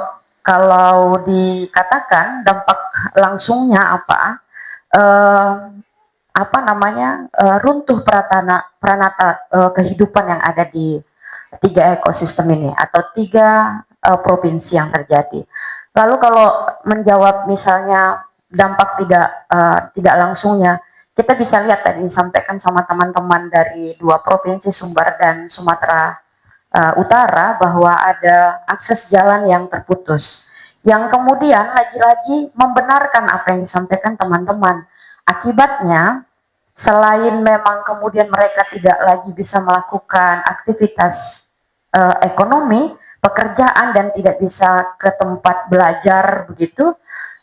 dikatakan dampak langsungnya runtuh pranata kehidupan yang ada di 3 ekosistem ini atau 3 provinsi yang terjadi. Lalu kalau menjawab misalnya dampak tidak langsungnya, kita bisa lihat tadi disampaikan sama teman-teman dari 2 provinsi Sumbar dan Sumatera Utara bahwa ada akses jalan yang terputus. Yang kemudian lagi-lagi membenarkan apa yang disampaikan teman-teman. Akibatnya, selain memang kemudian mereka tidak lagi bisa melakukan aktivitas ekonomi, pekerjaan dan tidak bisa ke tempat belajar begitu,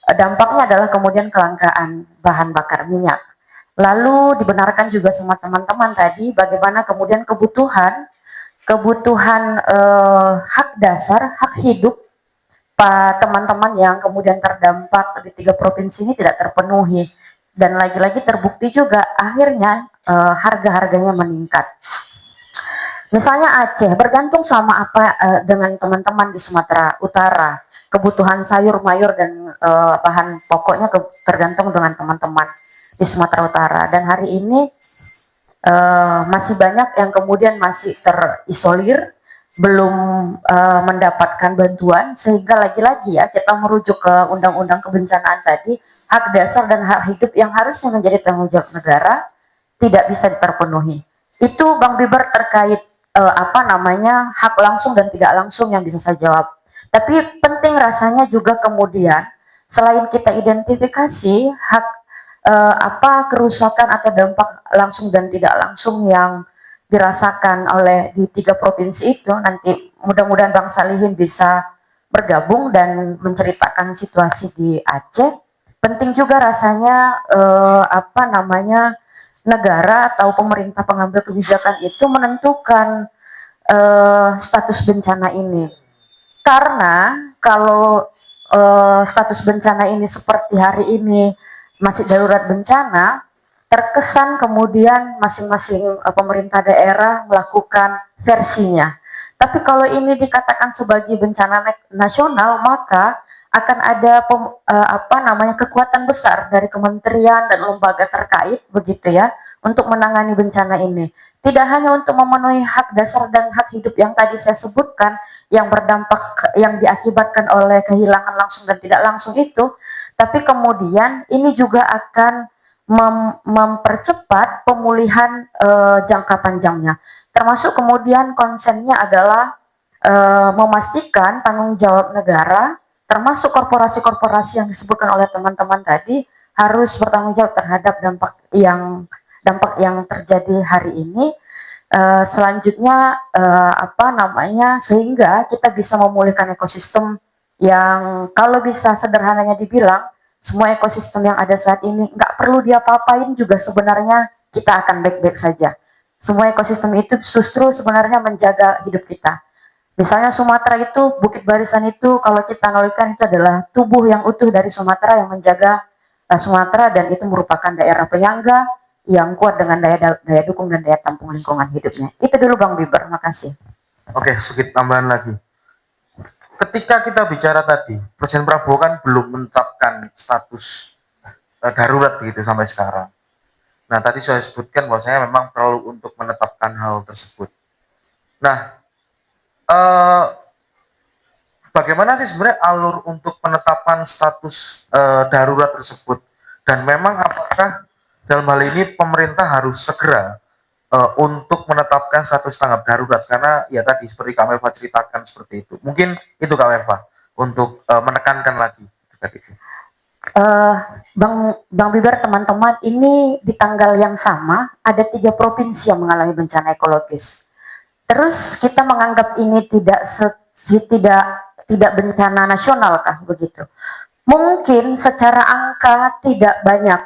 dampaknya adalah kemudian kelangkaan bahan bakar minyak. Lalu dibenarkan juga sama teman-teman tadi bagaimana kemudian kebutuhan hak dasar, hak hidup teman-teman yang kemudian terdampak di 3 provinsi ini tidak terpenuhi, dan lagi-lagi terbukti juga akhirnya harga-harganya meningkat. Misalnya Aceh bergantung sama apa dengan teman-teman di Sumatera Utara, kebutuhan sayur mayur dan bahan pokoknya tergantung dengan teman-teman di Sumatera Utara, dan hari ini masih banyak yang kemudian masih terisolir, belum mendapatkan bantuan, sehingga lagi-lagi ya kita merujuk ke undang-undang kebencanaan tadi, hak dasar dan hak hidup yang harusnya menjadi tanggung jawab negara tidak bisa terpenuhi. Itu Bang Biber terkait hak langsung dan tidak langsung yang bisa saya jawab. Tapi penting rasanya juga kemudian selain kita identifikasi kerusakan atau dampak langsung dan tidak langsung yang dirasakan oleh di 3 provinsi itu, nanti mudah-mudahan Bang Salihin bisa bergabung dan menceritakan situasi di Aceh. Penting juga rasanya negara atau pemerintah pengambil kebijakan itu menentukan status bencana ini, karena kalau status bencana ini seperti hari ini masih darurat bencana, terkesan kemudian masing-masing pemerintah daerah melakukan versinya. Tapi kalau ini dikatakan sebagai bencana nasional, maka akan ada kekuatan besar dari kementerian dan lembaga terkait begitu ya untuk menangani bencana ini. Tidak hanya untuk memenuhi hak dasar dan hak hidup yang tadi saya sebutkan yang berdampak yang diakibatkan oleh kehilangan langsung dan tidak langsung itu, tapi kemudian ini juga akan mempercepat pemulihan jangka panjangnya. Termasuk kemudian konsennya adalah memastikan tanggung jawab negara termasuk korporasi-korporasi yang disebutkan oleh teman-teman tadi harus bertanggung jawab terhadap dampak yang terjadi hari ini. Selanjutnya sehingga kita bisa memulihkan ekosistem yang kalau bisa sederhananya dibilang semua ekosistem yang ada saat ini nggak perlu diapa-apain juga sebenarnya kita akan baik-baik saja. Semua ekosistem itu justru sebenarnya menjaga hidup kita. Misalnya Sumatera itu, Bukit Barisan itu kalau kita analogikan itu adalah tubuh yang utuh dari Sumatera yang menjaga Sumatera, dan itu merupakan daerah penyangga yang kuat dengan daya dukung dan daya tampung lingkungan hidupnya. Itu dulu Bang Biber, makasih. Oke, sedikit tambahan lagi. Ketika kita bicara tadi, Presiden Prabowo kan belum menetapkan status darurat begitu sampai sekarang. Nah, tadi saya sebutkan bahwasanya memang perlu untuk menetapkan hal tersebut. Nah, bagaimana sih sebenarnya alur untuk penetapan status darurat tersebut? Dan memang apakah dalam hal ini pemerintah harus segera untuk menetapkan status tanggap darurat? Karena ya tadi seperti Kak Melva ceritakan seperti itu. Mungkin itu Kak Melva untuk menekankan lagi. Bang Biber, teman-teman, ini di tanggal yang sama ada 3 provinsi yang mengalami bencana ekologis. Terus kita menganggap ini tidak bencana nasional kah begitu? Mungkin secara angka tidak banyak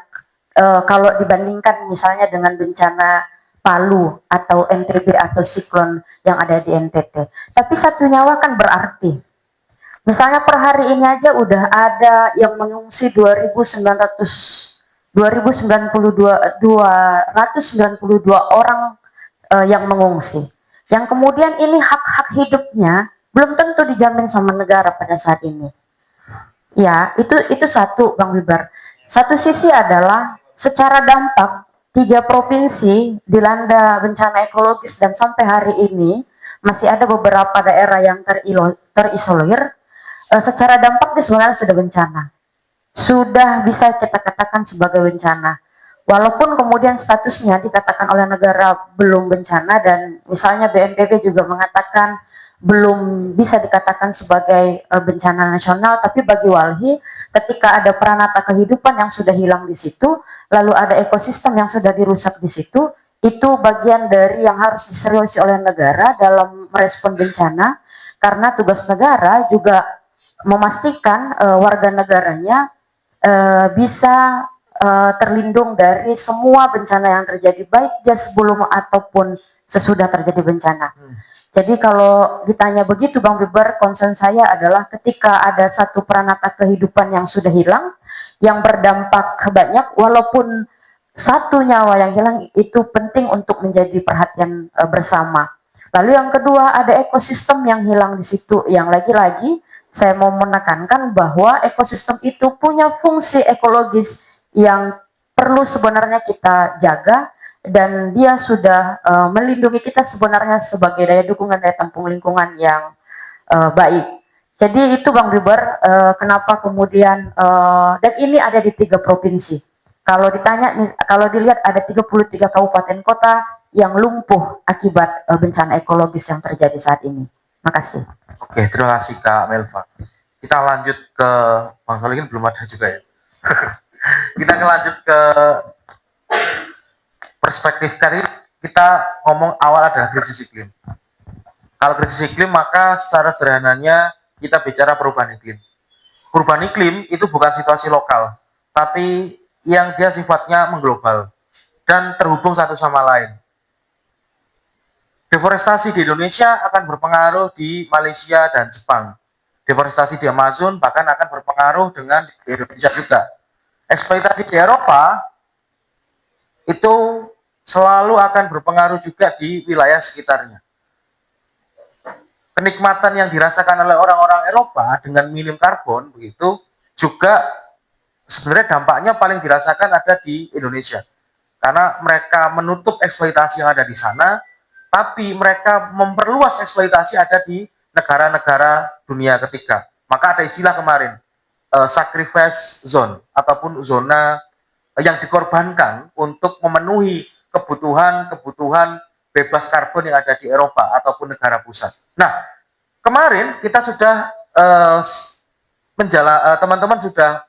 kalau dibandingkan misalnya dengan bencana Palu atau NTB atau siklon yang ada di NTT. Tapi 1 nyawa kan berarti. Misalnya per hari ini aja udah ada yang mengungsi 292 orang yang mengungsi. Yang kemudian ini hak-hak hidupnya belum tentu dijamin sama negara pada saat ini. Ya, itu satu Bang Bibar. Satu sisi adalah secara dampak 3 provinsi dilanda bencana ekologis dan sampai hari ini masih ada beberapa daerah yang terisolir. Secara dampak sebenarnya sudah bencana. Sudah bisa kita katakan sebagai bencana. Walaupun kemudian statusnya dikatakan oleh negara belum bencana dan misalnya BNPB juga mengatakan belum bisa dikatakan sebagai bencana nasional, tapi bagi Walhi ketika ada peranata kehidupan yang sudah hilang di situ, lalu ada ekosistem yang sudah dirusak di situ, itu bagian dari yang harus diseriusi oleh negara dalam merespon bencana, karena tugas negara juga memastikan warga negaranya bisa terlindung dari semua bencana yang terjadi, baik dia sebelum ataupun sesudah terjadi bencana. Jadi kalau ditanya begitu Bang Biber, concern saya adalah ketika ada satu peranata kehidupan yang sudah hilang, yang berdampak banyak, walaupun 1 nyawa yang hilang itu penting untuk menjadi perhatian bersama. Lalu yang kedua ada ekosistem yang hilang di situ, yang lagi-lagi saya mau menekankan bahwa ekosistem itu punya fungsi ekologis yang perlu sebenarnya kita jaga, dan dia sudah melindungi kita sebenarnya sebagai daya dukungan, daya tampung lingkungan yang baik. Jadi itu Bang Biber, kenapa kemudian dan ini ada di 3 provinsi. Kalau ditanya, kalau dilihat ada 33 kabupaten kota yang lumpuh akibat bencana ekologis yang terjadi saat ini. Makasih. Oke, terima kasih Kak Melva. Kita lanjut ke Bang Solihin, belum ada juga ya. Kita lanjut ke perspektif tadi, kita ngomong awal adalah krisis iklim. Kalau krisis iklim maka secara sederhananya kita bicara perubahan iklim. Perubahan iklim itu bukan situasi lokal, tapi yang dia sifatnya mengglobal dan terhubung satu sama lain. Deforestasi di Indonesia akan berpengaruh di Malaysia dan Jepang. Deforestasi di Amazon bahkan akan berpengaruh dengan di Indonesia juga. Eksploitasi di Eropa itu selalu akan berpengaruh juga di wilayah sekitarnya. Kenikmatan yang dirasakan oleh orang-orang Eropa dengan minim karbon begitu juga sebenarnya dampaknya paling dirasakan ada di Indonesia. Karena mereka menutup eksploitasi yang ada di sana, tapi mereka memperluas eksploitasi ada di negara-negara dunia ketiga. Maka ada istilah kemarin, sacrifice zone, ataupun zona yang dikorbankan untuk memenuhi kebutuhan bebas karbon yang ada di Eropa ataupun negara pusat. Nah, kemarin kita sudah teman-teman sudah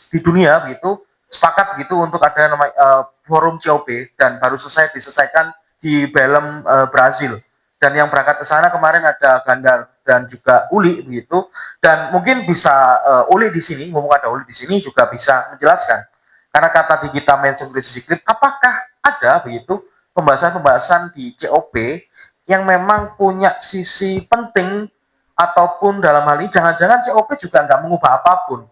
di dunia begitu sepakat gitu untuk ada namanya forum COP dan baru diselesaikan di Belém, Brazil. Dan yang berangkat ke sana kemarin ada Gandar dan juga Uli begitu. Dan mungkin bisa Uli di sini, ngomong ada Uli di sini juga bisa menjelaskan. Karena kata di kita mention krisis iklim, apakah ada begitu pembahasan-pembahasan di COP yang memang punya sisi penting ataupun dalam hal ini jangan-jangan COP juga nggak mengubah apapun.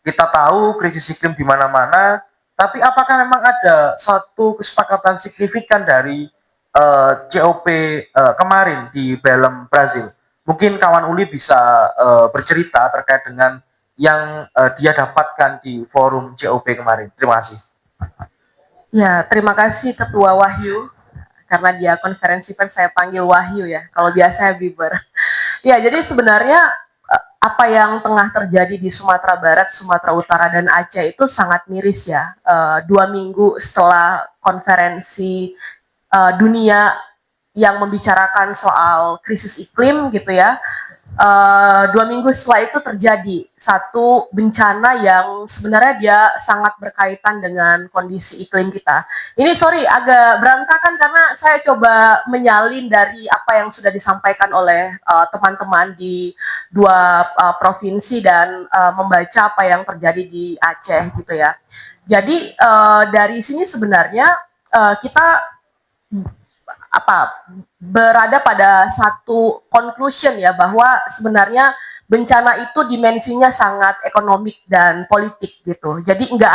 Kita tahu krisis iklim di mana-mana, tapi apakah memang ada satu kesepakatan signifikan dari COP kemarin di Belém, Brazil? Mungkin kawan Uli bisa bercerita terkait dengan yang dia dapatkan di forum COP kemarin. Terima kasih. Ya, terima kasih Ketua Wahyu. Karena dia konferensi pers saya panggil Wahyu ya. Kalau biasa Biber. Ya, jadi sebenarnya apa yang tengah terjadi di Sumatera Barat, Sumatera Utara, dan Aceh itu sangat miris ya. 2 minggu setelah konferensi dunia yang membicarakan soal krisis iklim gitu ya. 2 minggu setelah itu terjadi satu bencana yang sebenarnya dia sangat berkaitan dengan kondisi iklim kita. Ini sorry agak berantakan karena saya coba menyalin dari apa yang sudah disampaikan oleh teman-teman di 2 provinsi dan membaca apa yang terjadi di Aceh gitu ya. Jadi dari sini sebenarnya kita berada pada satu conclusion ya bahwa sebenarnya bencana itu dimensinya sangat ekonomik dan politik gitu. Jadi nggak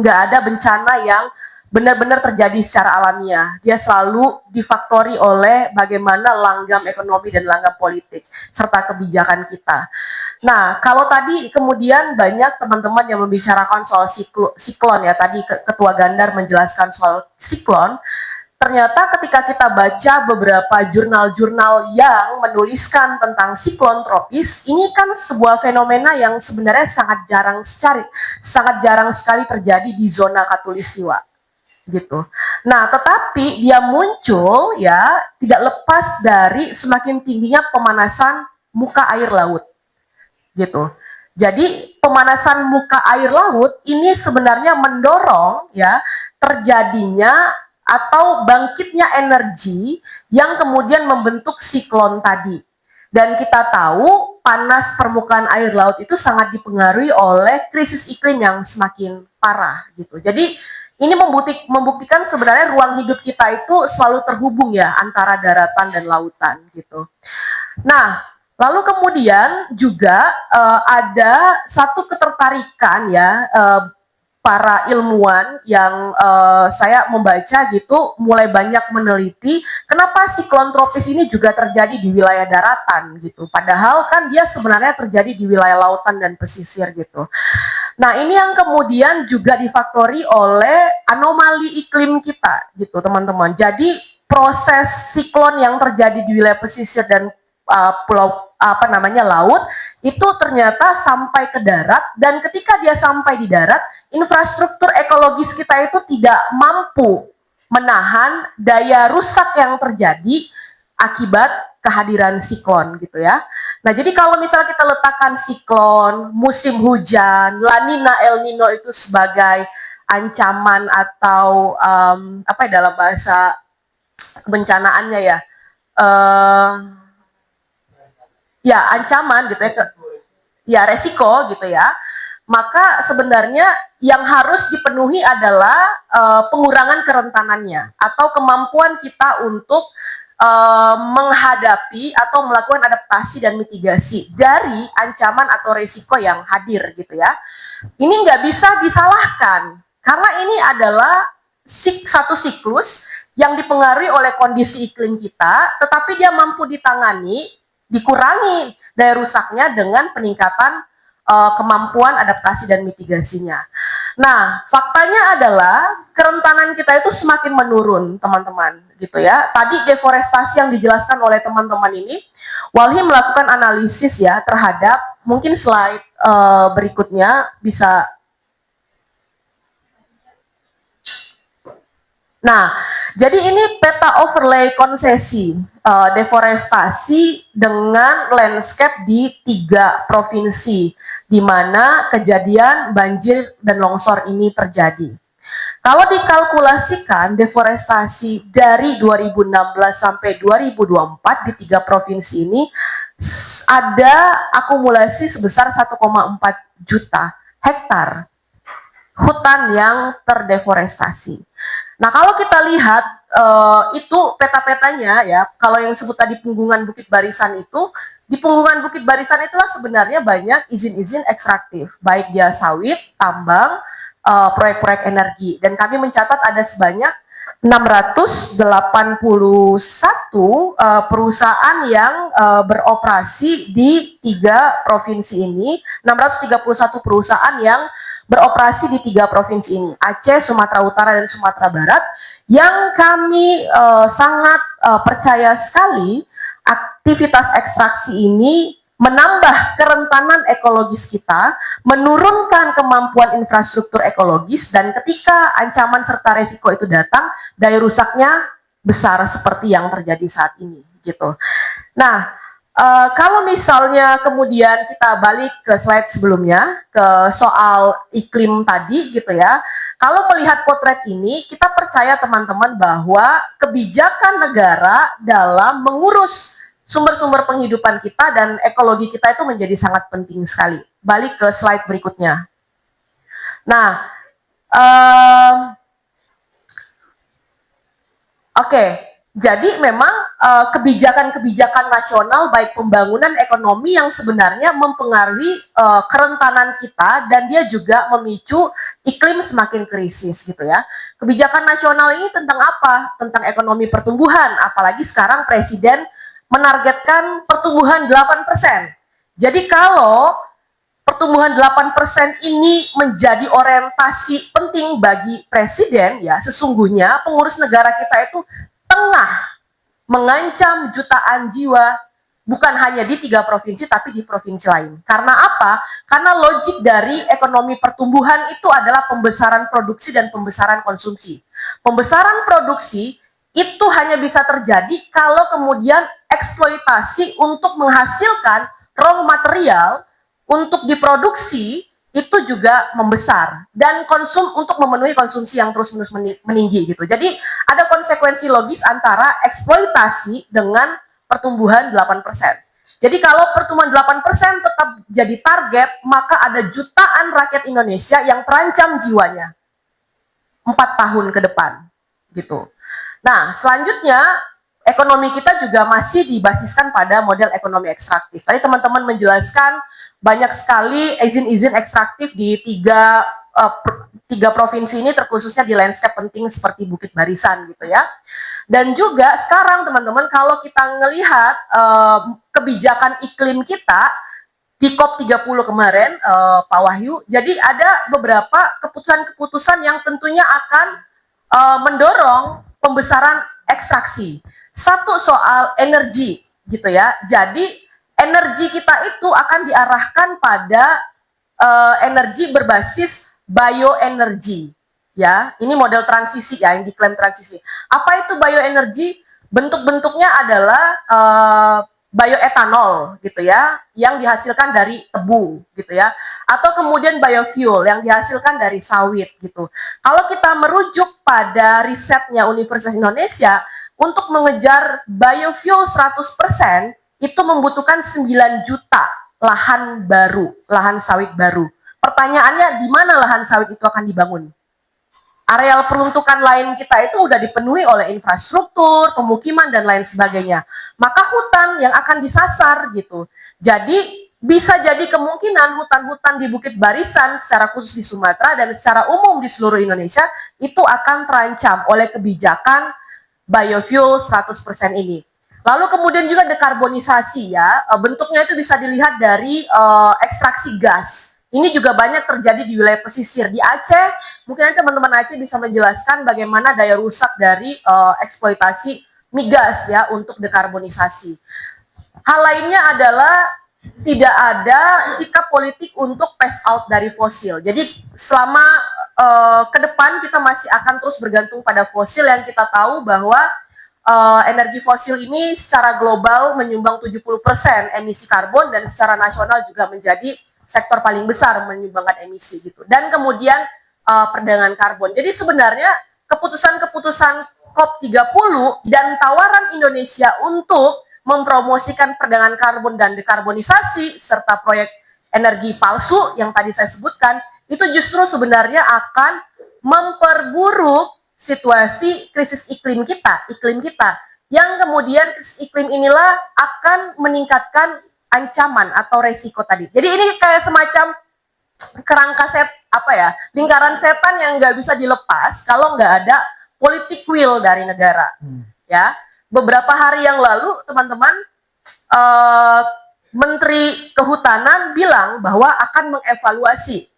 ada bencana yang benar-benar terjadi secara alamiah. Dia selalu difaktori oleh bagaimana langgam ekonomi dan langgam politik serta kebijakan kita. Nah, kalau tadi kemudian banyak teman-teman yang membicarakan soal siklon ya, tadi Ketua Gandar menjelaskan soal siklon. Ternyata ketika kita baca beberapa jurnal-jurnal yang menuliskan tentang siklon tropis, ini kan sebuah fenomena yang sebenarnya sangat jarang sekali terjadi di zona khatulistiwa, gitu. Nah, tetapi dia muncul ya tidak lepas dari semakin tingginya pemanasan muka air laut, gitu. Jadi pemanasan muka air laut ini sebenarnya mendorong ya terjadinya atau bangkitnya energi yang kemudian membentuk siklon tadi. Dan kita tahu panas permukaan air laut itu sangat dipengaruhi oleh krisis iklim yang semakin parah gitu. Jadi ini membuktikan sebenarnya ruang hidup kita itu selalu terhubung ya antara daratan dan lautan gitu. Nah, lalu kemudian juga ada satu ketertarikan ya para ilmuwan yang saya membaca gitu mulai banyak meneliti kenapa siklon tropis ini juga terjadi di wilayah daratan gitu. Padahal kan dia sebenarnya terjadi di wilayah lautan dan pesisir gitu. Nah, ini yang kemudian juga difaktori oleh anomali iklim kita gitu, teman-teman. Jadi proses siklon yang terjadi di wilayah pesisir dan laut itu ternyata sampai ke darat, dan ketika dia sampai di darat, infrastruktur ekologis kita itu tidak mampu menahan daya rusak yang terjadi akibat kehadiran siklon gitu ya. Nah, jadi kalau misalnya kita letakkan siklon, musim hujan, La Nina, El Nino itu sebagai ancaman atau dalam bahasa kebencanaannya ya, ancaman gitu ya, resiko gitu ya, maka sebenarnya yang harus dipenuhi adalah pengurangan kerentanannya atau kemampuan kita untuk menghadapi atau melakukan adaptasi dan mitigasi dari ancaman atau resiko yang hadir gitu ya. Ini nggak bisa disalahkan karena ini adalah satu siklus yang dipengaruhi oleh kondisi iklim kita, tetapi dia mampu ditangani, dikurangi daya rusaknya dengan peningkatan kemampuan adaptasi dan mitigasinya. Nah, faktanya adalah kerentanan kita itu semakin menurun, teman-teman, gitu ya. Tadi deforestasi yang dijelaskan oleh teman-teman ini, Walhi melakukan analisis ya terhadap, mungkin slide berikutnya bisa. Nah, jadi ini peta overlay konsesi deforestasi dengan landscape di 3 provinsi, di mana kejadian banjir dan longsor ini terjadi. Kalau dikalkulasikan deforestasi dari 2016 sampai 2024 di 3 provinsi ini ada akumulasi sebesar 1,4 juta hektar hutan yang terdeforestasi. Nah, kalau kita lihat itu peta-petanya ya, kalau yang sebut tadi Punggungan Bukit Barisan itu, di Punggungan Bukit Barisan itulah sebenarnya banyak izin-izin ekstraktif, baik dia sawit, tambang, proyek-proyek energi. Dan kami mencatat ada sebanyak 681 perusahaan yang beroperasi di 3 provinsi ini, 631 perusahaan yang beroperasi di 3 provinsi ini, Aceh, Sumatera Utara, dan Sumatera Barat, yang kami sangat percaya sekali aktivitas ekstraksi ini menambah kerentanan ekologis kita, menurunkan kemampuan infrastruktur ekologis, dan ketika ancaman serta resiko itu datang, daya rusaknya besar seperti yang terjadi saat ini, gitu. Nah, kalau misalnya kemudian kita balik ke slide sebelumnya, ke soal iklim tadi gitu ya, kalau melihat potret ini, kita percaya teman-teman bahwa kebijakan negara dalam mengurus sumber-sumber penghidupan kita dan ekologi kita itu menjadi sangat penting sekali. Balik ke slide berikutnya. Nah, oke. Jadi memang kebijakan-kebijakan nasional baik pembangunan ekonomi yang sebenarnya mempengaruhi kerentanan kita, dan dia juga memicu iklim semakin krisis gitu ya. Kebijakan nasional ini tentang apa? Tentang ekonomi pertumbuhan, apalagi sekarang Presiden menargetkan pertumbuhan 8%. Jadi kalau pertumbuhan 8% ini menjadi orientasi penting bagi Presiden, ya sesungguhnya pengurus negara kita itu tengah mengancam jutaan jiwa, bukan hanya di 3 provinsi tapi di provinsi lain. Karena apa? Karena logik dari ekonomi pertumbuhan itu adalah pembesaran produksi dan pembesaran konsumsi. Pembesaran produksi itu hanya bisa terjadi kalau kemudian eksploitasi untuk menghasilkan raw material untuk diproduksi itu juga membesar, dan untuk memenuhi konsumsi yang terus-menerus meninggi gitu. Jadi ada konsekuensi logis antara eksploitasi dengan pertumbuhan 8%. Jadi kalau pertumbuhan 8% tetap jadi target, maka ada jutaan rakyat Indonesia yang terancam jiwanya 4 tahun ke depan gitu. Nah, selanjutnya ekonomi kita juga masih dibasiskan pada model ekonomi ekstraktif. Tadi teman-teman menjelaskan banyak sekali izin-izin ekstraktif di 3 provinsi ini, terkhususnya di landscape penting seperti Bukit Barisan gitu ya. Dan juga sekarang teman-teman kalau kita ngelihat kebijakan iklim kita di COP30 kemarin, Pak Wahyu, jadi ada beberapa keputusan-keputusan yang tentunya akan mendorong pembesaran ekstraksi. Satu soal energi gitu ya. Jadi energi kita itu akan diarahkan pada energi berbasis bioenergi, ya. Ini model transisi ya, yang diklaim transisi. Apa itu bioenergi? Bentuk-bentuknya adalah bioetanol, gitu ya, yang dihasilkan dari tebu, gitu ya. Atau kemudian biofuel yang dihasilkan dari sawit, gitu. Kalau kita merujuk pada risetnya Universitas Indonesia, untuk mengejar biofuel 100%, itu membutuhkan 9 juta lahan baru, lahan sawit baru. Pertanyaannya, di mana lahan sawit itu akan dibangun? Areal peruntukan lain kita itu udah dipenuhi oleh infrastruktur, pemukiman, dan lain sebagainya. Maka hutan yang akan disasar gitu. Jadi bisa jadi kemungkinan hutan-hutan di Bukit Barisan secara khusus di Sumatera dan secara umum di seluruh Indonesia itu akan terancam oleh kebijakan biofuel 100% ini. Lalu kemudian juga dekarbonisasi ya, bentuknya itu bisa dilihat dari ekstraksi gas. Ini juga banyak terjadi di wilayah pesisir. Di Aceh, mungkin nanti teman-teman Aceh bisa menjelaskan bagaimana daya rusak dari eksploitasi migas ya untuk dekarbonisasi. Hal lainnya adalah tidak ada sikap politik untuk phase out dari fosil. Jadi selama ke depan kita masih akan terus bergantung pada fosil yang kita tahu bahwa energi fosil ini secara global menyumbang 70% emisi karbon dan secara nasional juga menjadi sektor paling besar menyumbangkan emisi gitu. Dan kemudian perdagangan karbon. Jadi sebenarnya keputusan-keputusan COP30 dan tawaran Indonesia untuk mempromosikan perdagangan karbon dan dekarbonisasi serta proyek energi palsu yang tadi saya sebutkan itu justru sebenarnya akan memperburuk situasi krisis iklim kita yang kemudian krisis iklim inilah akan meningkatkan ancaman atau resiko tadi. Jadi ini kayak semacam kerangka lingkaran setan yang nggak bisa dilepas kalau nggak ada politik will dari negara. Ya, beberapa hari yang lalu teman-teman Menteri Kehutanan bilang bahwa akan mengevaluasi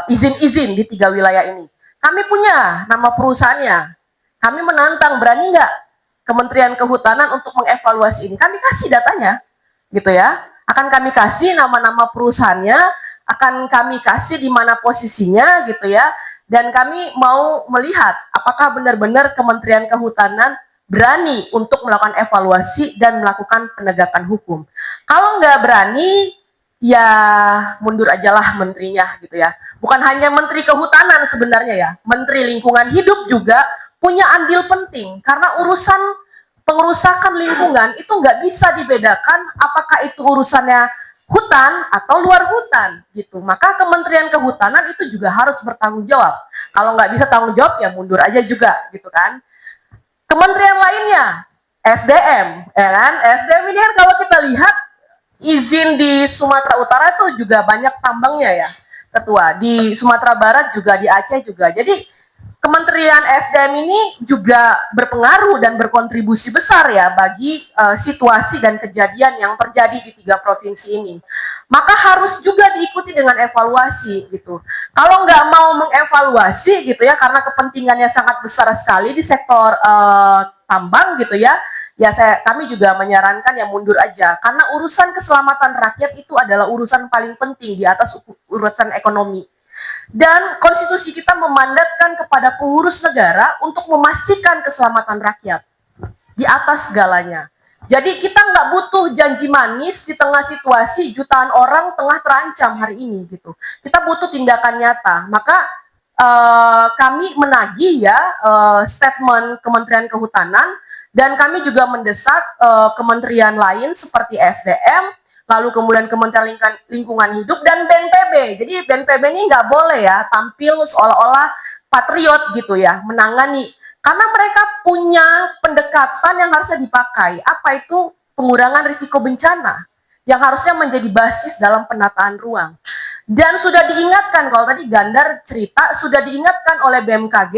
izin-izin di 3 wilayah ini. Kami punya nama perusahaannya. Kami menantang, berani nggak Kementerian Kehutanan untuk mengevaluasi ini? Kami kasih datanya. Gitu ya, akan kami kasih nama-nama perusahaannya, akan kami kasih di mana posisinya gitu ya, dan kami mau melihat apakah benar-benar Kementerian Kehutanan berani untuk melakukan evaluasi dan melakukan penegakan hukum. Kalau nggak berani, ya mundur ajalah menterinya gitu ya. Bukan hanya Menteri Kehutanan sebenarnya ya, Menteri Lingkungan Hidup juga punya andil penting karena urusan pengerusakan lingkungan itu nggak bisa dibedakan apakah itu urusannya hutan atau luar hutan gitu. Maka Kementerian Kehutanan itu juga harus bertanggung jawab. Kalau nggak bisa tanggung jawab ya mundur aja juga gitu kan. Kementerian lainnya SDM, ya kan? SDM ini kan kalau kita lihat izin di Sumatera Utara itu juga banyak tambangnya ya, Ketua. Di Sumatera Barat juga, di Aceh juga. Jadi Kementerian SDM ini juga berpengaruh dan berkontribusi besar ya bagi situasi dan kejadian yang terjadi di 3 provinsi ini. Maka harus juga diikuti dengan evaluasi gitu. Kalau nggak mau mengevaluasi gitu ya, karena kepentingannya sangat besar sekali di sektor tambang gitu ya, kami juga menyarankan yang mundur aja. Karena urusan keselamatan rakyat itu adalah urusan paling penting di atas urusan ekonomi. Dan konstitusi kita memandatkan kepada pengurus negara untuk memastikan keselamatan rakyat di atas segalanya. Jadi kita nggak butuh janji manis di tengah situasi jutaan orang tengah terancam hari ini gitu. Kita butuh tindakan nyata. Maka kami menagih ya statement Kementerian Kehutanan dan kami juga mendesak kementerian lain seperti SDM, lalu kemudian Kementerian Lingkungan Hidup dan BNPB. Jadi BNPB ini nggak boleh ya tampil seolah-olah patriot gitu ya, menangani. Karena mereka punya pendekatan yang harusnya dipakai. Apa itu? Pengurangan risiko bencana yang harusnya menjadi basis dalam penataan ruang. Dan sudah diingatkan, kalau tadi Gandar cerita, sudah diingatkan oleh BMKG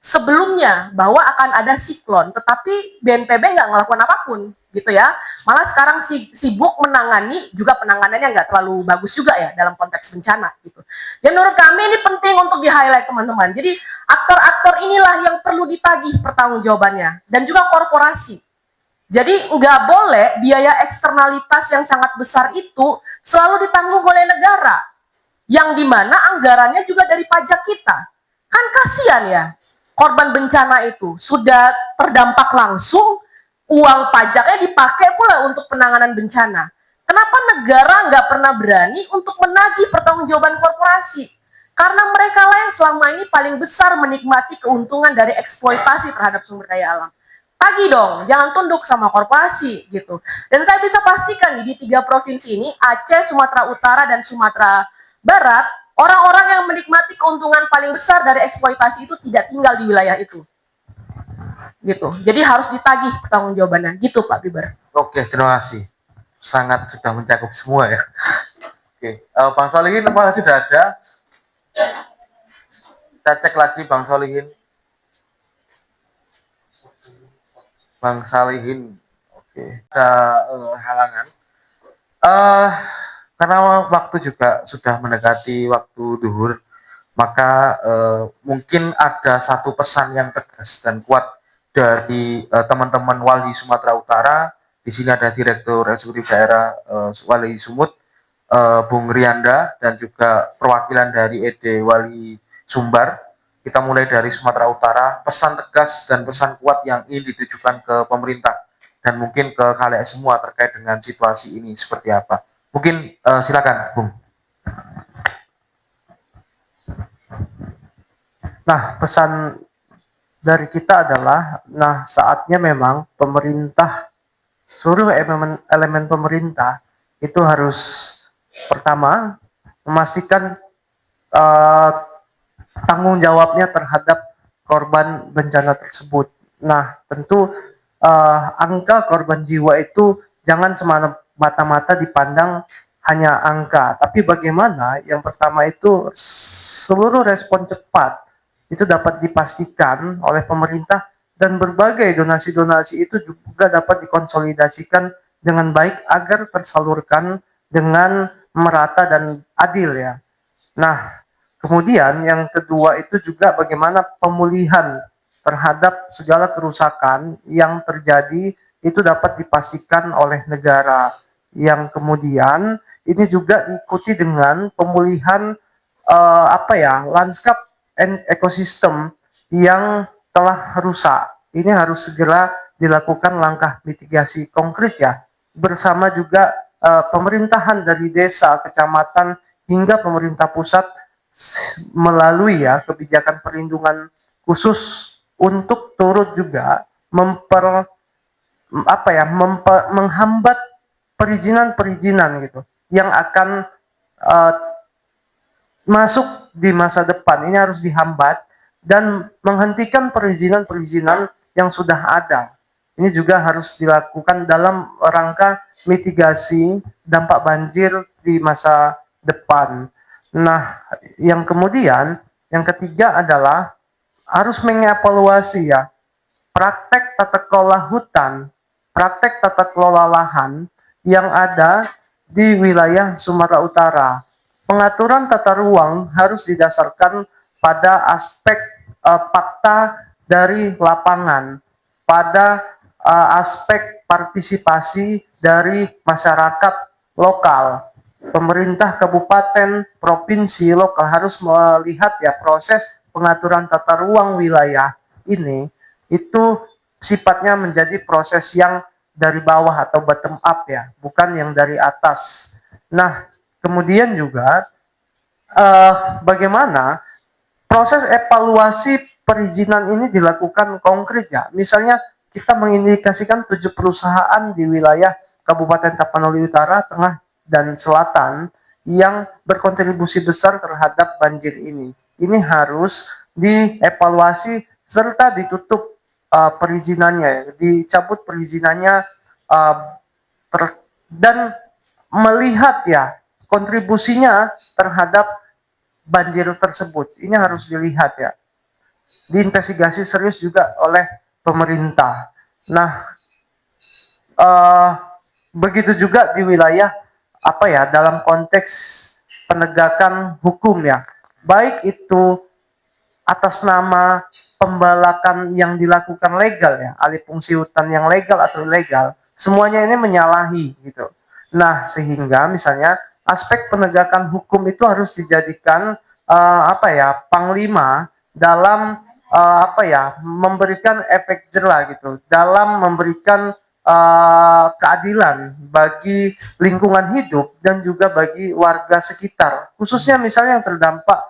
sebelumnya bahwa akan ada siklon, tetapi BNPB nggak ngelakukan apapun gitu ya. Malah sekarang sibuk menangani, juga penanganannya nggak terlalu bagus juga ya dalam konteks bencana gitu. Dan menurut kami ini penting untuk di-highlight teman-teman. Jadi aktor-aktor inilah yang perlu ditagih pertanggungjawabannya dan juga korporasi. Jadi nggak boleh biaya eksternalitas yang sangat besar itu selalu ditanggung oleh negara, yang dimana anggarannya juga dari pajak kita. Kan kasihan ya, korban bencana itu sudah terdampak langsung, uang pajaknya dipakai pula untuk penanganan bencana. Kenapa negara nggak pernah berani untuk menagih pertanggungjawaban korporasi? Karena mereka lah yang selama ini paling besar menikmati keuntungan dari eksploitasi terhadap sumber daya alam. Tagih dong, jangan tunduk sama korporasi gitu. Dan saya bisa pastikan di 3 provinsi ini, Aceh, Sumatera Utara, dan Sumatera Barat, Orang-orang yang menikmati keuntungan paling besar dari eksploitasi itu tidak tinggal di wilayah itu. Gitu. Jadi harus ditagih pertanggungjawabannya. Gitu Pak Biber. Oke, terima kasih. Sangat sudah mencakup semua ya. Oke, Bang Solihin, apakah sudah ada? Kita cek lagi Bang Solihin. Bang Salihin, oke. Ada halangan. Karena waktu juga sudah mendekati waktu duhur, maka mungkin ada satu pesan yang tegas dan kuat dari teman-teman Wali Sumatera Utara. Di sini ada Direktur Eksekutif Daerah Wali Sumut, Bung Rianda, dan juga perwakilan dari ED Wali Sumbar. Kita mulai dari Sumatera Utara, pesan tegas dan pesan kuat yang ingin ditujukan ke pemerintah dan mungkin ke kalian semua terkait dengan situasi ini seperti apa. Mungkin silakan, Bung. Nah, pesan dari kita adalah, nah saatnya memang pemerintah, seluruh elemen pemerintah itu harus pertama memastikan tanggung jawabnya terhadap korban bencana tersebut. Nah, tentu angka korban jiwa itu jangan semata-mata dipandang hanya angka, tapi bagaimana yang pertama itu seluruh respon cepat itu dapat dipastikan oleh pemerintah dan berbagai donasi-donasi itu juga dapat dikonsolidasikan dengan baik agar tersalurkan dengan merata dan adil ya. Nah, kemudian yang kedua itu juga bagaimana pemulihan terhadap segala kerusakan yang terjadi itu dapat dipastikan oleh negara. Yang kemudian ini juga diikuti dengan pemulihan lanskap ekosistem yang telah rusak. Ini harus segera dilakukan langkah mitigasi konkret ya, bersama juga pemerintahan dari desa, kecamatan hingga pemerintah pusat melalui ya kebijakan perlindungan khusus untuk turut juga menghambat perizinan-perizinan gitu yang akan masuk di masa depan. Ini harus dihambat dan menghentikan perizinan-perizinan yang sudah ada. Ini juga harus dilakukan dalam rangka mitigasi dampak banjir di masa depan. Nah, yang ketiga adalah harus mengevaluasi ya praktek tata kelola hutan, praktek tata kelola lahan yang ada di wilayah Sumatera Utara. Pengaturan tata ruang harus didasarkan pada aspek fakta dari lapangan, pada aspek partisipasi dari masyarakat lokal. Pemerintah kabupaten, provinsi, lokal harus melihat ya proses pengaturan tata ruang wilayah ini itu sifatnya menjadi proses yang dari bawah atau bottom up ya, bukan yang dari atas. Nah, kemudian juga bagaimana proses evaluasi perizinan ini dilakukan konkret ya. Misalnya kita mengindikasikan 7 perusahaan di wilayah Kabupaten Tapanuli Utara, Tengah, dan Selatan yang berkontribusi besar terhadap banjir ini. Ini harus dievaluasi serta ditutup perizinannya, dicabut perizinannya dan melihat ya kontribusinya terhadap banjir tersebut. Ini harus dilihat ya, diinvestigasi serius juga oleh pemerintah. Nah, begitu juga di wilayah dalam konteks penegakan hukum ya, baik itu atas nama pembalakan yang dilakukan legal ya, alih fungsi hutan yang legal atau ilegal, semuanya ini menyalahi gitu. Nah, sehingga misalnya aspek penegakan hukum itu harus dijadikan panglima dalam memberikan efek jerah gitu, dalam memberikan keadilan bagi lingkungan hidup dan juga bagi warga sekitar, khususnya misalnya yang terdampak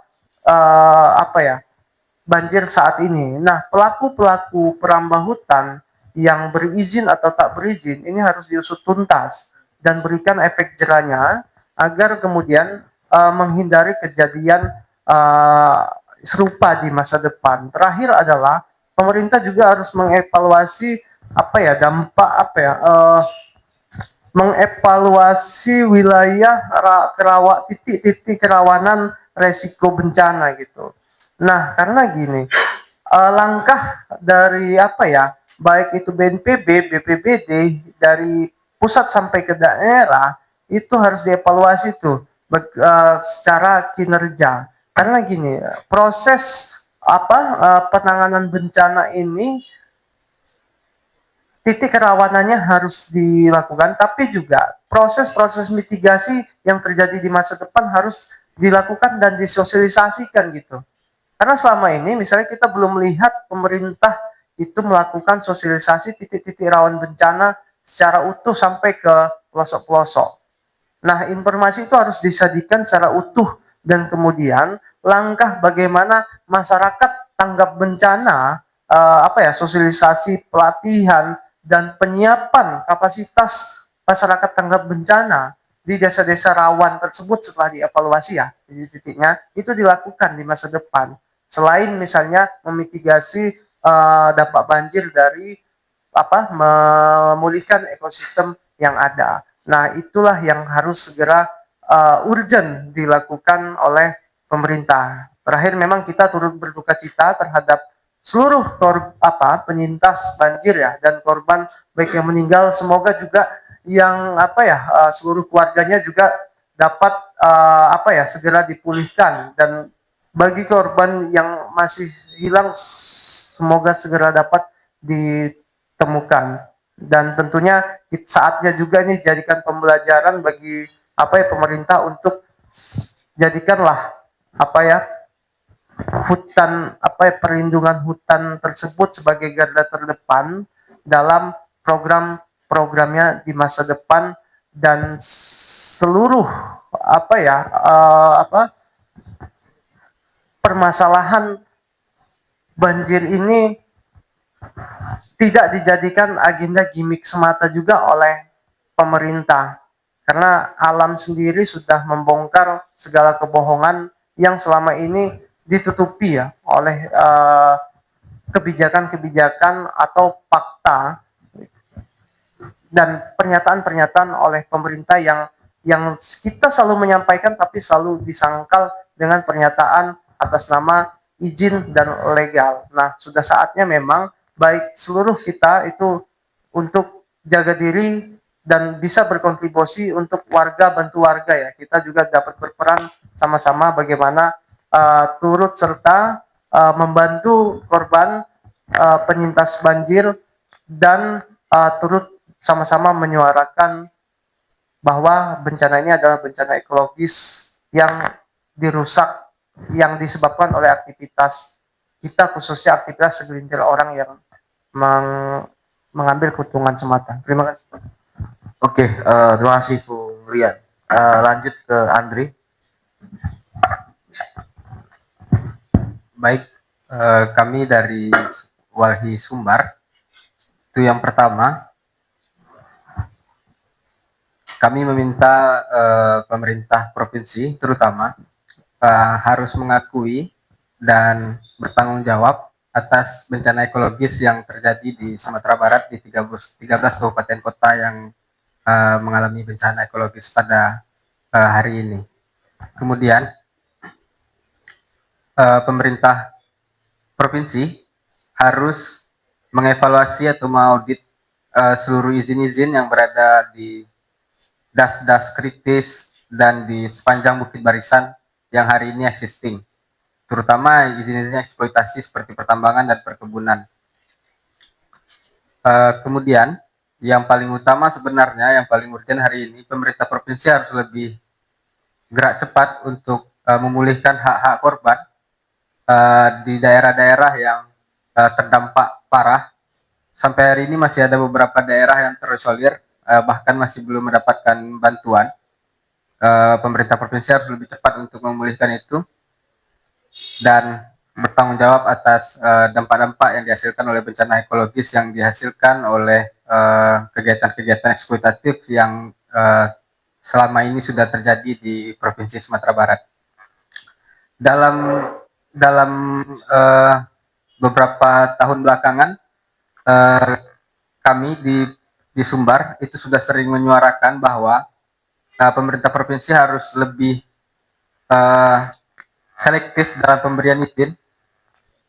banjir saat ini. Nah, pelaku-pelaku perambah hutan yang berizin atau tak berizin ini harus diusut tuntas dan berikan efek jerahnya agar kemudian menghindari kejadian serupa di masa depan. Terakhir adalah pemerintah juga harus mengevaluasi mengevaluasi wilayah titik-titik kerawanan resiko bencana gitu. Nah, karena gini, langkah dari baik itu BNPB, BPBD, dari pusat sampai ke daerah itu harus dievaluasi tuh secara kinerja. Karena gini, proses penanganan bencana ini titik kerawanannya harus dilakukan, tapi juga proses-proses mitigasi yang terjadi di masa depan harus dilakukan dan disosialisasikan gitu. Karena selama ini misalnya kita belum melihat pemerintah itu melakukan sosialisasi titik-titik rawan bencana secara utuh sampai ke pelosok-pelosok. Nah, informasi itu harus disajikan secara utuh dan kemudian langkah bagaimana masyarakat tanggap bencana, sosialisasi, pelatihan, dan penyiapan kapasitas masyarakat tanggap bencana di desa-desa rawan tersebut setelah dievaluasi ya di titiknya itu dilakukan di masa depan. Selain misalnya memitigasi dampak banjir dari memulihkan ekosistem yang ada. Nah, itulah yang harus segera urgent dilakukan oleh pemerintah. Terakhir memang kita turut berduka cita terhadap seluruh penyintas banjir ya dan korban baik yang meninggal, semoga juga yang seluruh keluarganya juga dapat segera dipulihkan, dan bagi korban yang masih hilang semoga segera dapat ditemukan. Dan tentunya saatnya juga ini jadikan pembelajaran bagi pemerintah untuk jadikanlah hutan perlindungan hutan tersebut sebagai garda terdepan dalam program-programnya di masa depan, dan seluruh permasalahan banjir ini tidak dijadikan agenda gimmick semata juga oleh pemerintah, karena alam sendiri sudah membongkar segala kebohongan yang selama ini ditutupi ya oleh kebijakan-kebijakan atau fakta dan pernyataan-pernyataan oleh pemerintah yang kita selalu menyampaikan tapi selalu disangkal dengan pernyataan atas nama izin dan legal. Nah, sudah saatnya memang baik seluruh kita itu untuk jaga diri dan bisa berkontribusi untuk warga, bantu warga ya. Kita juga dapat berperan sama-sama bagaimana turut serta membantu korban penyintas banjir dan turut sama-sama menyuarakan bahwa bencana ini adalah bencana ekologis yang dirusak, yang disebabkan oleh aktivitas kita, khususnya aktivitas segelintir orang yang mengambil keuntungan semata. Terima kasih. Oke, terima kasih Bung Rian. Lanjut ke Andri. Baik, kami dari Walhi Sumbar. Itu yang pertama, kami meminta pemerintah provinsi terutama harus mengakui dan bertanggung jawab atas bencana ekologis yang terjadi di Sumatera Barat di 13 kabupaten kota yang mengalami bencana ekologis pada hari ini. Kemudian pemerintah provinsi harus mengevaluasi atau mengaudit seluruh izin-izin yang berada di das-das kritis dan di sepanjang Bukit Barisan yang hari ini existing, terutama izin-izin eksploitasi seperti pertambangan dan perkebunan. Kemudian yang paling utama sebenarnya, yang paling urgent hari ini, pemerintah provinsi harus lebih gerak cepat untuk memulihkan hak-hak korban di daerah-daerah yang terdampak parah. Sampai hari ini masih ada beberapa daerah yang terisolir, bahkan masih belum mendapatkan bantuan. Pemerintah provinsi harus lebih cepat untuk memulihkan itu dan bertanggung jawab atas dampak-dampak yang dihasilkan oleh bencana ekologis yang dihasilkan oleh kegiatan-kegiatan eksploitatif yang selama ini sudah terjadi di Provinsi Sumatera Barat. Dalam beberapa tahun belakangan, kami di Sumbar itu sudah sering menyuarakan bahwa pemerintah provinsi harus lebih selektif dalam pemberian izin,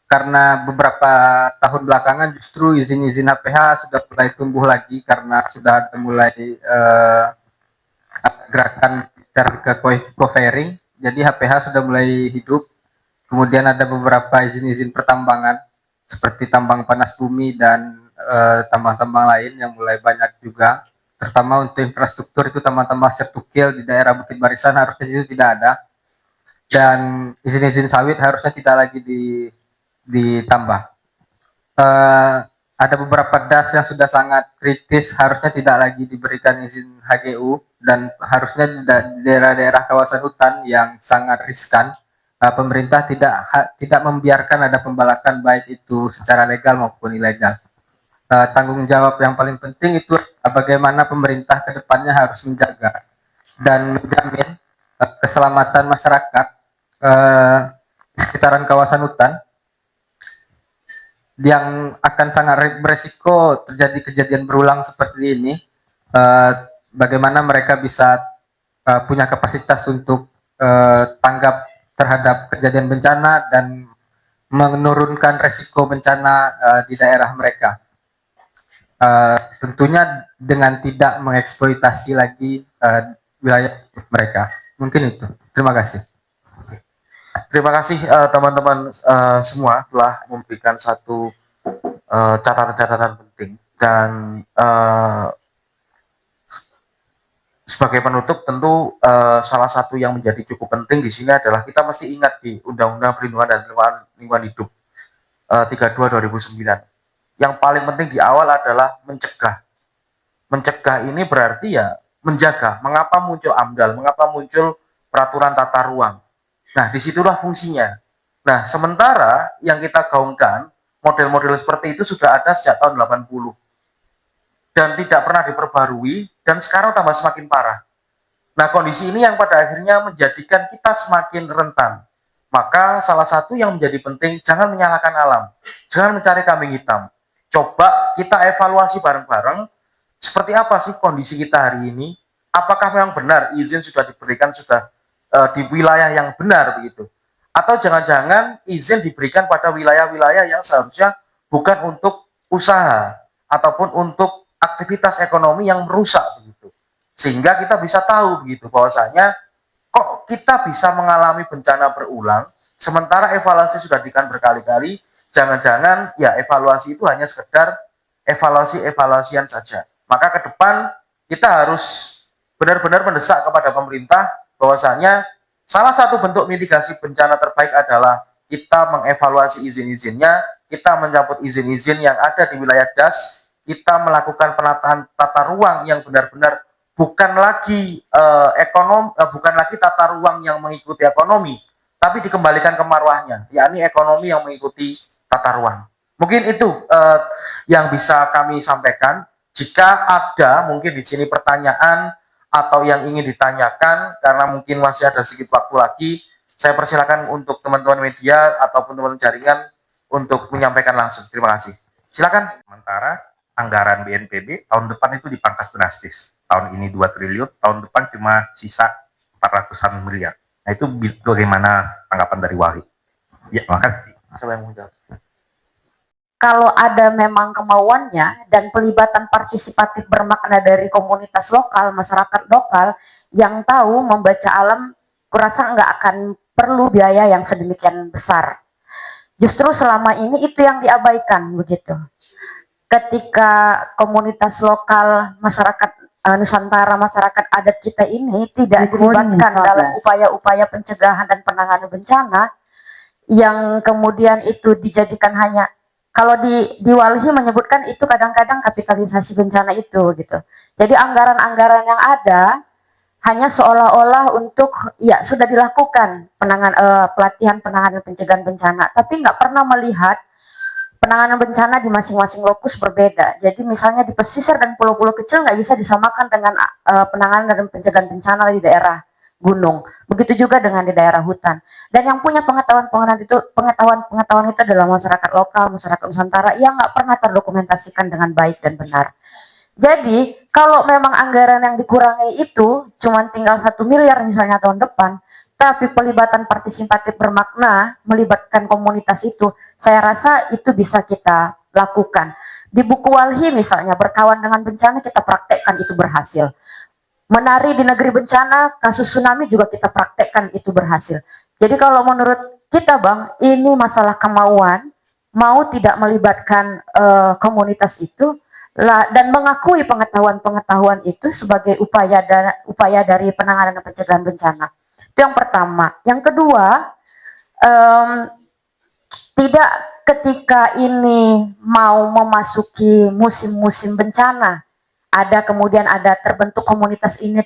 karena beberapa tahun belakangan justru izin-izin HPH sudah mulai tumbuh lagi karena sudah ada mulai gerakan ke co-sharing, jadi HPH sudah mulai hidup. Kemudian ada beberapa izin-izin pertambangan seperti tambang panas bumi dan tambang-tambang lain yang mulai banyak juga, terutama untuk infrastruktur itu tambang-tambang setukil di daerah Bukit Barisan harusnya itu tidak ada, dan izin-izin sawit harusnya tidak lagi ditambah. Ada beberapa das yang sudah sangat kritis harusnya tidak lagi diberikan izin HGU, dan harusnya di daerah-daerah kawasan hutan yang sangat riskan, pemerintah tidak membiarkan ada pembalakan baik itu secara legal maupun ilegal. Tanggung jawab yang paling penting itu bagaimana pemerintah ke depannya harus menjaga dan menjamin keselamatan masyarakat di sekitaran kawasan hutan yang akan sangat beresiko terjadi kejadian berulang seperti ini. Bagaimana mereka bisa punya kapasitas untuk tanggap terhadap kejadian bencana dan menurunkan resiko bencana di daerah mereka. Tentunya dengan tidak mengeksploitasi lagi wilayah mereka. Mungkin itu. Terima kasih. Terima kasih teman-teman semua telah memberikan satu catatan-catatan penting, dan sebagai penutup tentu salah satu yang menjadi cukup penting di sini adalah kita mesti ingat di Undang-Undang Perlindungan dan Lingkungan Hidup 32/2009. Yang paling penting di awal adalah mencegah. Mencegah ini berarti ya menjaga. Mengapa muncul AMDAL? Mengapa muncul peraturan tata ruang? Nah, disitulah fungsinya. Nah, sementara yang kita gaungkan, model-model seperti itu sudah ada sejak tahun 80. Dan tidak pernah diperbarui, dan sekarang tambah semakin parah. Nah, kondisi ini yang pada akhirnya menjadikan kita semakin rentan. Maka salah satu yang menjadi penting, jangan menyalahkan alam. Jangan mencari kambing hitam. Coba kita evaluasi bareng-bareng, seperti apa sih kondisi kita hari ini? Apakah memang benar izin sudah diberikan, sudah di wilayah yang benar begitu? Atau jangan-jangan izin diberikan pada wilayah-wilayah yang seharusnya bukan untuk usaha ataupun untuk aktivitas ekonomi yang merusak begitu. Sehingga kita bisa tahu begitu bahwasanya kok kita bisa mengalami bencana berulang sementara evaluasi sudah dilakukan berkali-kali. Jangan-jangan ya evaluasi itu hanya sekedar evaluasian saja. Maka ke depan kita harus benar-benar mendesak kepada pemerintah bahwasanya salah satu bentuk mitigasi bencana terbaik adalah kita mengevaluasi izin-izinnya, kita mencabut izin-izin yang ada di wilayah DAS, kita melakukan penataan tata ruang yang benar-benar bukan lagi bukan lagi tata ruang yang mengikuti ekonomi, tapi dikembalikan ke marwahnya, yakni ekonomi yang mengikuti tata ruang. Mungkin itu yang bisa kami sampaikan. Jika ada mungkin di sini pertanyaan atau yang ingin ditanyakan, karena mungkin masih ada sedikit waktu lagi, saya persilakan untuk teman-teman media ataupun teman-teman jaringan untuk menyampaikan langsung. Terima kasih. Silakan. Sementara anggaran BNPB tahun depan itu dipangkas drastis. Tahun ini 2 triliun, tahun depan cuma sisa 400-an miliar. Nah, itu bagaimana tanggapan dari Wahid? Ya, makasih. Siapa yang mau jawab? Kalau ada memang kemauannya dan pelibatan partisipatif bermakna dari komunitas lokal, masyarakat lokal yang tahu membaca alam, kurasa nggak akan perlu biaya yang sedemikian besar. Justru selama ini itu yang diabaikan begitu. Ketika komunitas lokal, masyarakat Nusantara, masyarakat adat kita ini tidak dilibatkan dalam upaya-upaya pencegahan dan penanganan bencana, yang kemudian itu dijadikan hanya, kalau di Walhi menyebutkan itu kadang-kadang kapitalisasi bencana itu gitu. Jadi anggaran-anggaran yang ada hanya seolah-olah untuk ya sudah dilakukan pelatihan penanganan pencegahan bencana, tapi nggak pernah melihat penanganan bencana di masing-masing lokus berbeda. Jadi misalnya di pesisir dan pulau-pulau kecil nggak bisa disamakan dengan penanganan dan pencegahan bencana di daerah gunung. Begitu juga dengan di daerah hutan. Dan yang punya pengetahuan itu adalah masyarakat lokal, masyarakat Nusantara yang nggak pernah terdokumentasikan dengan baik dan benar. Jadi kalau memang anggaran yang dikurangi itu cuma tinggal 1 miliar misalnya tahun depan, tapi pelibatan partisipatif bermakna melibatkan komunitas itu, saya rasa itu bisa kita lakukan. Di buku Walhi misalnya, berkawan dengan bencana kita praktekkan itu berhasil. Menari di negeri bencana, kasus tsunami juga kita praktekkan itu berhasil. Jadi kalau menurut kita Bang, ini masalah kemauan, mau tidak melibatkan komunitas itu, dan mengakui pengetahuan-pengetahuan itu sebagai upaya dari penanganan dan pencegahan bencana. Itu yang pertama. Yang kedua, tidak ketika ini mau memasuki musim-musim bencana, kemudian ada terbentuk komunitas ini,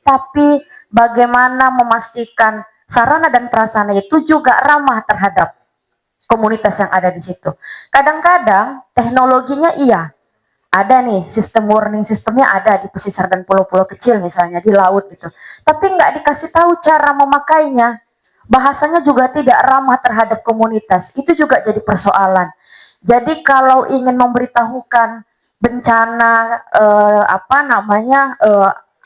tapi bagaimana memastikan sarana dan prasarana itu juga ramah terhadap komunitas yang ada di situ. Kadang-kadang teknologinya iya, ada nih sistem warning sistemnya ada di pesisir dan pulau-pulau kecil misalnya di laut gitu, tapi nggak dikasih tahu cara memakainya, bahasanya juga tidak ramah terhadap komunitas, itu juga jadi persoalan. Jadi kalau ingin memberitahukan bencana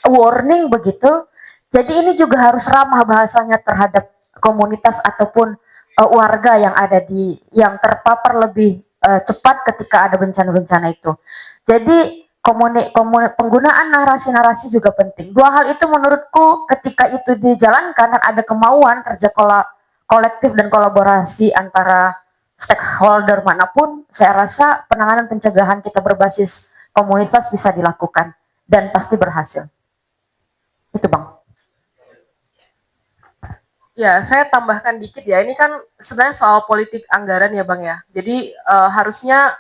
warning begitu, jadi ini juga harus ramah bahasanya terhadap komunitas ataupun warga yang ada yang terpapar lebih cepat ketika ada bencana-bencana itu. Jadi penggunaan narasi-narasi juga penting. Dua hal itu menurutku ketika itu dijalankan dan ada kemauan kerja kolektif dan kolaborasi antara stakeholder manapun, saya rasa penanganan pencegahan kita berbasis komunitas bisa dilakukan dan pasti berhasil. Itu Bang. Ya, saya tambahkan dikit ya. Ini kan sebenarnya soal politik anggaran ya Bang ya. Jadi harusnya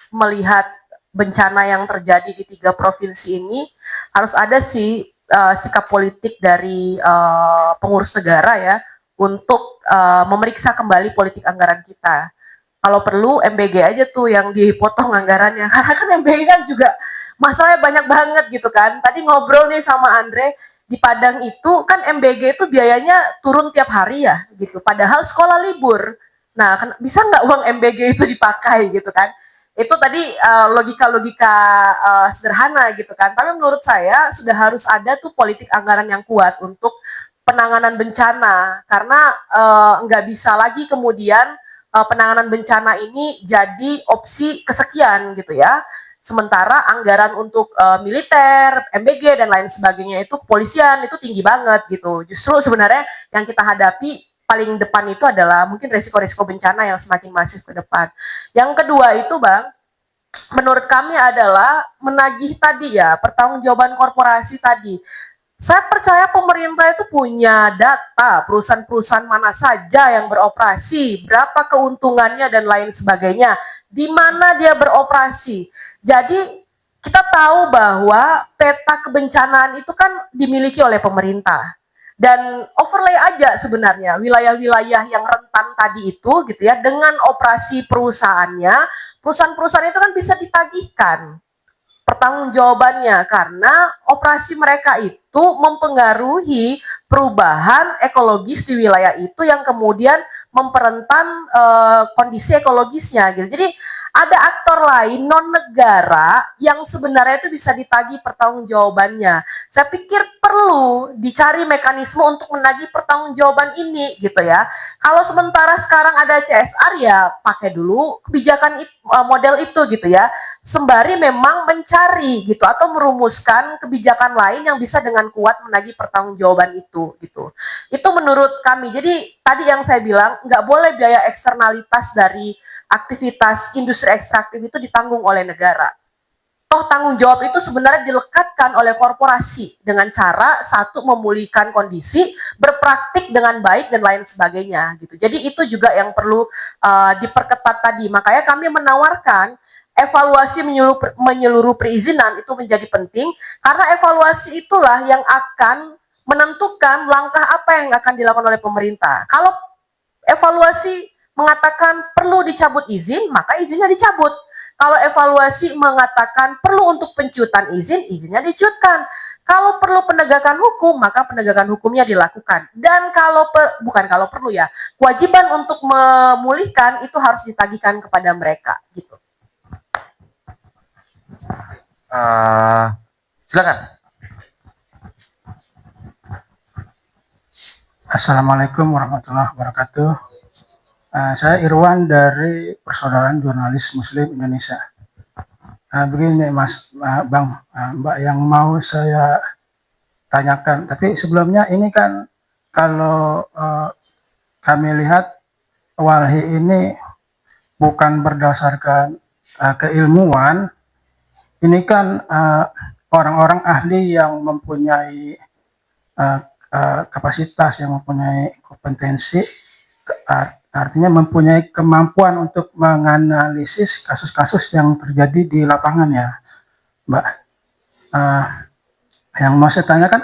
melihat bencana yang terjadi di 3 provinsi ini harus ada sih sikap politik dari pengurus negara ya untuk memeriksa kembali politik anggaran kita. Kalau perlu MBG aja tuh yang dipotong anggarannya, karena kan MBG kan juga masalahnya banyak banget gitu kan. Tadi ngobrol nih sama Andre, di Padang itu kan MBG itu biayanya turun tiap hari ya gitu, padahal sekolah libur. Nah, bisa nggak uang MBG itu dipakai gitu kan? Itu tadi logika-logika sederhana gitu kan. Tapi menurut saya sudah harus ada tuh politik anggaran yang kuat untuk penanganan bencana, karena nggak bisa lagi kemudian penanganan bencana ini jadi opsi kesekian gitu ya. Sementara anggaran untuk militer, MBG dan lain sebagainya itu kepolisian itu tinggi banget gitu. Justru sebenarnya yang kita hadapi paling depan itu adalah mungkin resiko-resiko bencana yang semakin masif ke depan. Yang kedua itu Bang, menurut kami adalah menagih tadi ya, pertanggungjawaban korporasi tadi. Saya percaya pemerintah itu punya data perusahaan-perusahaan mana saja yang beroperasi, berapa keuntungannya dan lain sebagainya, di mana dia beroperasi. Jadi kita tahu bahwa peta kebencanaan itu kan dimiliki oleh pemerintah. Dan overlay aja sebenarnya wilayah-wilayah yang rentan tadi itu gitu ya, dengan operasi perusahaannya, perusahaan-perusahaan itu kan bisa ditagihkan pertanggungjawabannya, karena operasi mereka itu mempengaruhi perubahan ekologis di wilayah itu yang kemudian memperentan kondisi ekologisnya gitu. Jadi ada aktor lain non negara yang sebenarnya itu bisa ditagih pertanggungjawabannya. Saya pikir perlu dicari mekanisme untuk menagih pertanggungjawaban ini gitu ya. Kalau sementara sekarang ada CSR ya pakai dulu kebijakan model itu gitu ya. Sembari memang mencari gitu atau merumuskan kebijakan lain yang bisa dengan kuat menagih pertanggungjawaban itu gitu. Itu menurut kami. Jadi tadi yang saya bilang nggak boleh biaya eksternalitas dari aktivitas industri ekstraktif itu ditanggung oleh negara. Toh tanggung jawab itu sebenarnya dilekatkan oleh korporasi dengan cara satu memulihkan kondisi, berpraktik dengan baik dan lain sebagainya gitu. Jadi itu juga yang perlu diperketat tadi. Makanya kami menawarkan evaluasi menyeluruh perizinan itu menjadi penting, karena evaluasi itulah yang akan menentukan langkah apa yang akan dilakukan oleh pemerintah. Kalau evaluasi mengatakan perlu dicabut izin, maka izinnya dicabut. Kalau evaluasi mengatakan perlu untuk pencutan izin, izinnya dicutkan. Kalau perlu penegakan hukum, maka penegakan hukumnya dilakukan. Dan bukan kalau perlu ya, kewajiban untuk memulihkan itu harus ditagihkan kepada mereka, gitu. Silakan. Assalamualaikum warahmatullahi wabarakatuh. Saya Irwan dari Persaudaraan Jurnalis Muslim Indonesia. Begini Mas, Bang, Mbak yang mau saya tanyakan. Tapi sebelumnya ini kan kalau kami lihat walhi ini bukan berdasarkan keilmuan, ini kan orang-orang ahli yang mempunyai kapasitas, yang mempunyai kompetensi, artinya mempunyai kemampuan untuk menganalisis kasus-kasus yang terjadi di lapangan ya, Mbak. Yang mau saya tanyakan,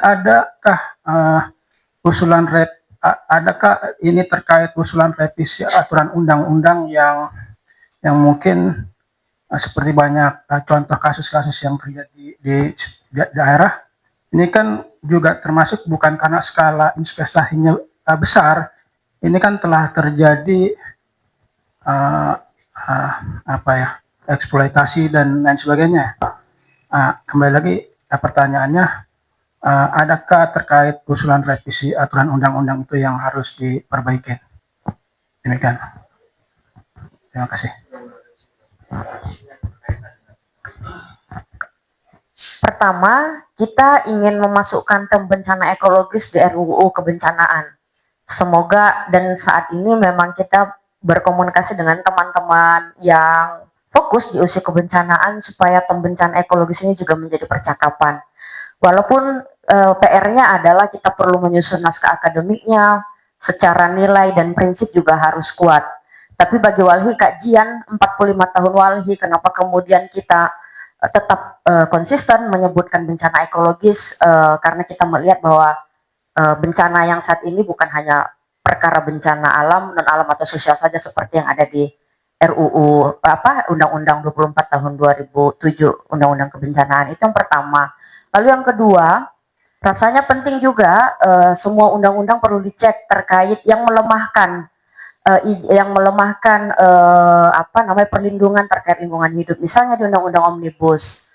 adakah ini terkait usulan revisi aturan undang-undang yang mungkin seperti banyak contoh kasus-kasus yang terjadi di daerah ini kan juga termasuk bukan karena skala investasinya besar, ini kan telah terjadi eksploitasi dan lain sebagainya. Kembali lagi pertanyaannya, adakah terkait usulan revisi aturan undang-undang itu yang harus diperbaiki? Demikian. Terima kasih. Pertama, kita ingin memasukkan tem bencana ekologis di RUU kebencanaan. Semoga dan saat ini memang kita berkomunikasi dengan teman-teman yang fokus di usia kebencanaan supaya tem bencana ekologis ini juga menjadi percakapan. Walaupun PR-nya adalah kita perlu menyusun naskah akademiknya, secara nilai dan prinsip juga harus kuat. Tapi bagi walhi kajian 45 tahun walhi, kenapa kemudian kita tetap konsisten menyebutkan bencana ekologis, karena kita melihat bahwa bencana yang saat ini bukan hanya perkara bencana alam, non alam atau sosial saja seperti yang ada di RUU Undang-Undang 24 tahun 2007 Undang-Undang Kebencanaan. Itu yang pertama. Lalu yang kedua, rasanya penting juga semua undang-undang perlu dicek terkait yang melemahkan perlindungan terkait lingkungan hidup. Misalnya di Undang-Undang Omnibus.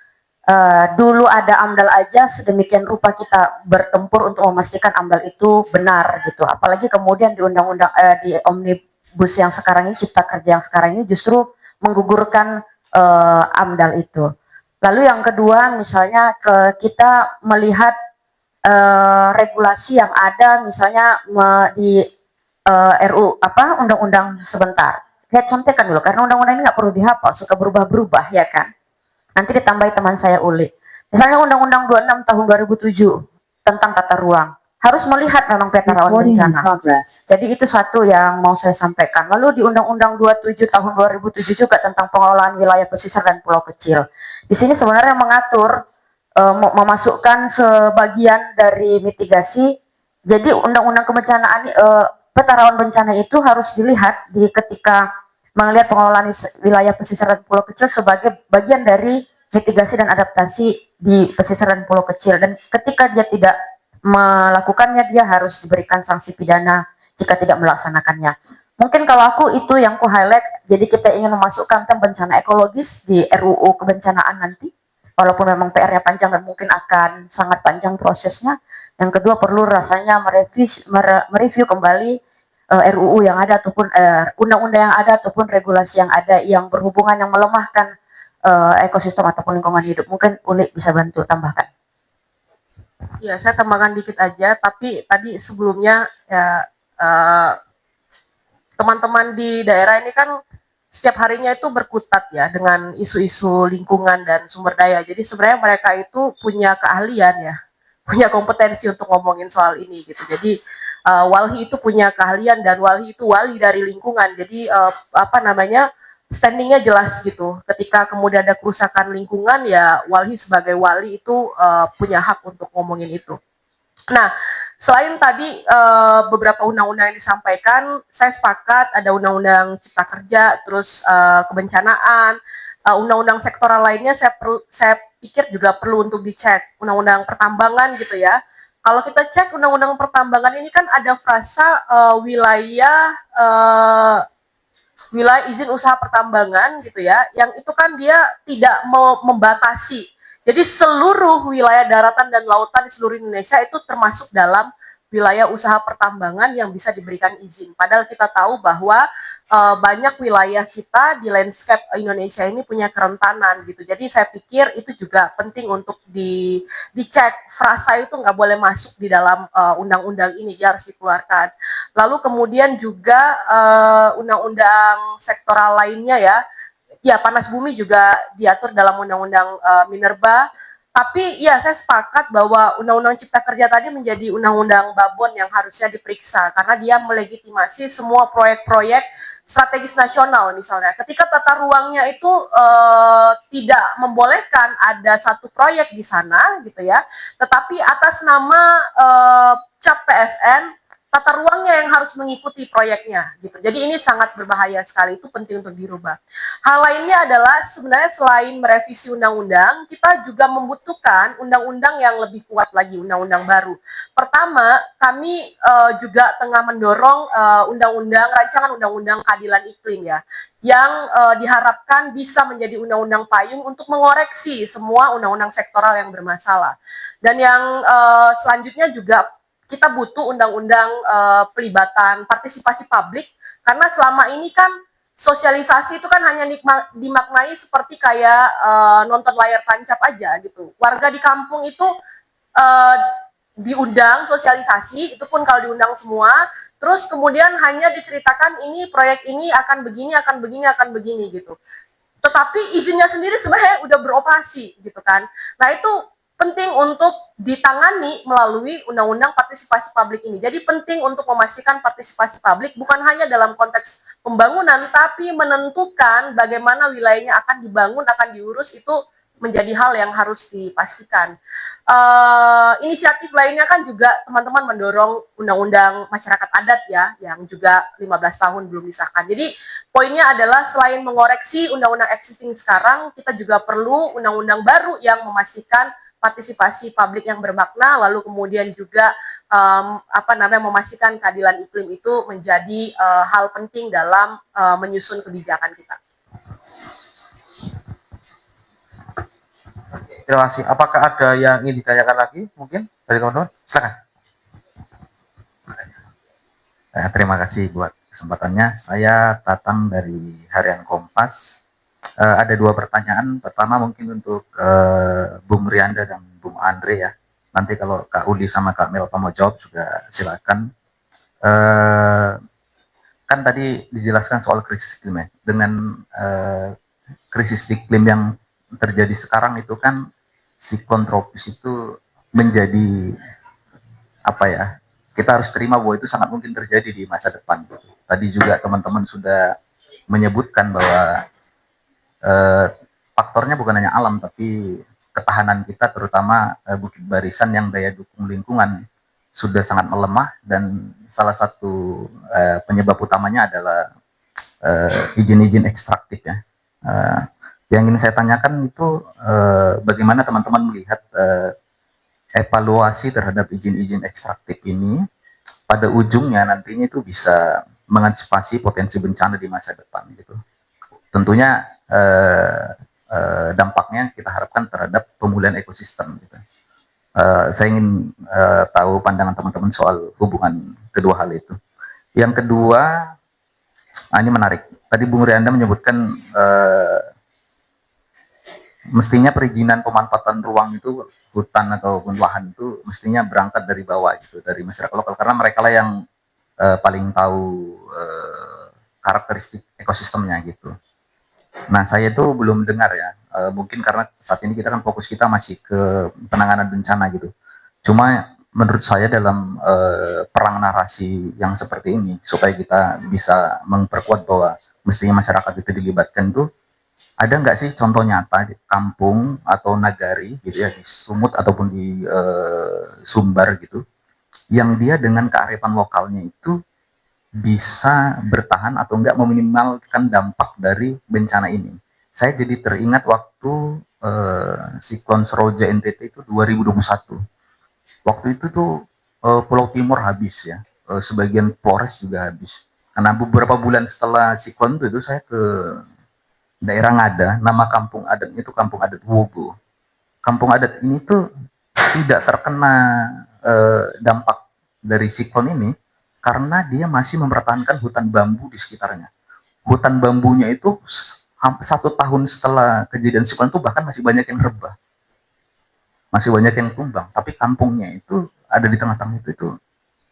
Dulu ada AMDAL aja sedemikian rupa kita bertempur untuk memastikan AMDAL itu benar gitu. Apalagi kemudian di undang-undang di Omnibus yang sekarang ini, Cipta Kerja yang sekarang ini justru menggugurkan AMDAL itu. Lalu yang kedua, misalnya kita melihat regulasi yang ada, misalnya di undang-undang sebentar. Saya contohkan dulu karena undang-undang ini nggak perlu dihafal, suka berubah-berubah ya kan. Nanti ditambahi teman saya Uli. Misalnya Undang-Undang 26 tahun 2007 tentang tata ruang. Harus melihat memang peta rawan bencana. Jadi itu satu yang mau saya sampaikan. Lalu di Undang-Undang 27 tahun 2007 juga tentang pengelolaan wilayah pesisir dan pulau kecil. Di sini sebenarnya mengatur memasukkan sebagian dari mitigasi. Jadi Undang-Undang kebencanaan peta rawan bencana itu harus dilihat ketika melihat pengelolaan wilayah pesisir dan pulau kecil sebagai bagian dari mitigasi dan adaptasi di pesisir dan pulau kecil. Dan ketika dia tidak melakukannya, dia harus diberikan sanksi pidana jika tidak melaksanakannya. Mungkin kalau aku itu yang ku highlight, jadi kita ingin memasukkan tem bencana ekologis di RUU kebencanaan nanti. Walaupun memang PR-nya panjang dan mungkin akan sangat panjang prosesnya. Yang kedua perlu rasanya mereview kembali RUU yang ada ataupun undang-undang yang ada ataupun regulasi yang ada yang berhubungan yang melemahkan ekosistem ataupun lingkungan hidup. Mungkin Uli bisa bantu tambahkan. Ya, saya tambahkan dikit aja, tapi tadi sebelumnya ya teman-teman di daerah ini kan setiap harinya itu berkutat ya dengan isu-isu lingkungan dan sumber daya. Jadi sebenarnya mereka itu punya keahlian ya, punya kompetensi untuk ngomongin soal ini gitu. Jadi walhi itu punya keahlian dan walhi itu wali dari lingkungan. Jadi standingnya jelas gitu. Ketika kemudian ada kerusakan lingkungan ya walhi sebagai wali itu punya hak untuk ngomongin itu. Nah, Selain tadi beberapa undang-undang yang disampaikan, saya sepakat ada undang-undang Cipta Kerja, terus kebencanaan, undang-undang sektoral lainnya saya pikir juga perlu untuk dicek. Undang-undang pertambangan gitu ya. Kalau kita cek undang-undang pertambangan ini kan ada frasa wilayah izin usaha pertambangan gitu ya, yang itu kan dia tidak membatasi. Jadi seluruh wilayah daratan dan lautan di seluruh Indonesia itu termasuk dalam wilayah usaha pertambangan yang bisa diberikan izin. Padahal kita tahu bahwa banyak wilayah kita di landscape Indonesia ini punya kerentanan gitu. Jadi saya pikir itu juga penting untuk dicek. Frasa itu nggak boleh masuk di dalam undang-undang ini, dia harus dikeluarkan. Lalu kemudian juga undang-undang sektoral lainnya ya panas bumi juga diatur dalam undang-undang Minerba. Tapi ya saya sepakat bahwa undang-undang Cipta Kerja tadi menjadi undang-undang babon yang harusnya diperiksa karena dia melegitimasi semua proyek-proyek strategis nasional misalnya. Ketika tata ruangnya itu tidak membolehkan ada satu proyek di sana gitu ya, tetapi atas nama cap PSN tata ruangnya yang harus mengikuti proyeknya gitu. Jadi ini sangat berbahaya sekali, itu penting untuk dirubah. Hal lainnya adalah sebenarnya selain merevisi undang-undang, kita juga membutuhkan undang-undang yang lebih kuat lagi, undang-undang baru. Pertama, kami juga tengah mendorong rancangan undang-undang keadilan iklim ya, yang diharapkan bisa menjadi undang-undang payung untuk mengoreksi semua undang-undang sektoral yang bermasalah. Dan yang selanjutnya juga kita butuh undang-undang pelibatan partisipasi publik, karena selama ini kan sosialisasi itu kan hanya dimaknai seperti kayak nonton layar tancap aja gitu. Warga di kampung itu diundang sosialisasi, itu pun kalau diundang semua, terus kemudian hanya diceritakan ini proyek ini akan begini gitu. Tetapi izinnya sendiri sebenarnya udah beroperasi gitu kan. Nah itu penting untuk ditangani melalui undang-undang partisipasi publik ini. Jadi penting untuk memastikan partisipasi publik bukan hanya dalam konteks pembangunan, tapi menentukan bagaimana wilayahnya akan dibangun, akan diurus, itu menjadi hal yang harus dipastikan. Inisiatif lainnya kan juga teman-teman mendorong undang-undang masyarakat adat ya, yang juga 15 tahun belum disahkan. Jadi poinnya adalah selain mengoreksi undang-undang existing sekarang, kita juga perlu undang-undang baru yang memastikan partisipasi publik yang bermakna, lalu kemudian juga memastikan keadilan iklim itu menjadi hal penting dalam menyusun kebijakan kita. Terima kasih. Apakah ada yang ingin ditanyakan lagi mungkin dari teman-teman? Silakan. Terima kasih buat kesempatannya. Saya Tatang dari Harian Kompas. Ada dua pertanyaan. Pertama mungkin untuk Bung Rianda dan Bung Andre ya. Nanti kalau Kak Udi sama Kak Melpa mau jawab juga silakan. Kan tadi dijelaskan soal krisis iklim ya. Dengan krisis iklim yang terjadi sekarang itu kan siklon tropis itu menjadi apa ya? Kita harus terima bahwa itu sangat mungkin terjadi di masa depan. Tadi juga teman-teman sudah menyebutkan bahwa faktornya bukan hanya alam, tapi ketahanan kita, terutama bukit barisan yang daya dukung lingkungan sudah sangat melemah, dan salah satu penyebab utamanya adalah izin-izin ekstraktif ya. Yang ingin saya tanyakan itu bagaimana teman-teman melihat evaluasi terhadap izin-izin ekstraktif ini pada ujungnya nantinya itu bisa mengantisipasi potensi bencana di masa depan gitu. Tentunya dampaknya kita harapkan terhadap pemulihan ekosistem gitu. Saya ingin tahu pandangan teman-teman soal hubungan kedua hal itu. Yang kedua, ini menarik. Tadi Bung Rianda menyebutkan mestinya perizinan pemanfaatan ruang itu, hutan ataupun lahan itu mestinya berangkat dari bawah gitu, dari masyarakat lokal, karena mereka lah yang paling tahu karakteristik ekosistemnya gitu. Nah, saya itu belum dengar ya, mungkin karena saat ini kita kan fokus kita masih ke penanganan bencana gitu. Cuma menurut saya dalam perang narasi yang seperti ini, supaya kita bisa memperkuat bahwa mestinya masyarakat itu dilibatkan tuh, ada nggak sih contoh nyata di kampung atau nagari gitu ya, di Sumut ataupun di Sumbar gitu, yang dia dengan kearifan lokalnya itu bisa bertahan atau enggak meminimalkan dampak dari bencana ini. Saya jadi teringat waktu siklon Seroja NTT itu 2021. Waktu itu tuh Pulau Timur habis ya, sebagian Flores juga habis. Karena beberapa bulan setelah siklon itu saya ke daerah Ngada, nama kampung adatnya itu Kampung Adat Wogo. Kampung adat ini tuh tidak terkena dampak dari siklon ini karena dia masih mempertahankan hutan bambu di sekitarnya. Hutan bambunya itu 1 tahun setelah kejadian siklon itu bahkan masih banyak yang rebah, masih banyak yang tumbang. Tapi kampungnya itu ada di tengah-tengah itu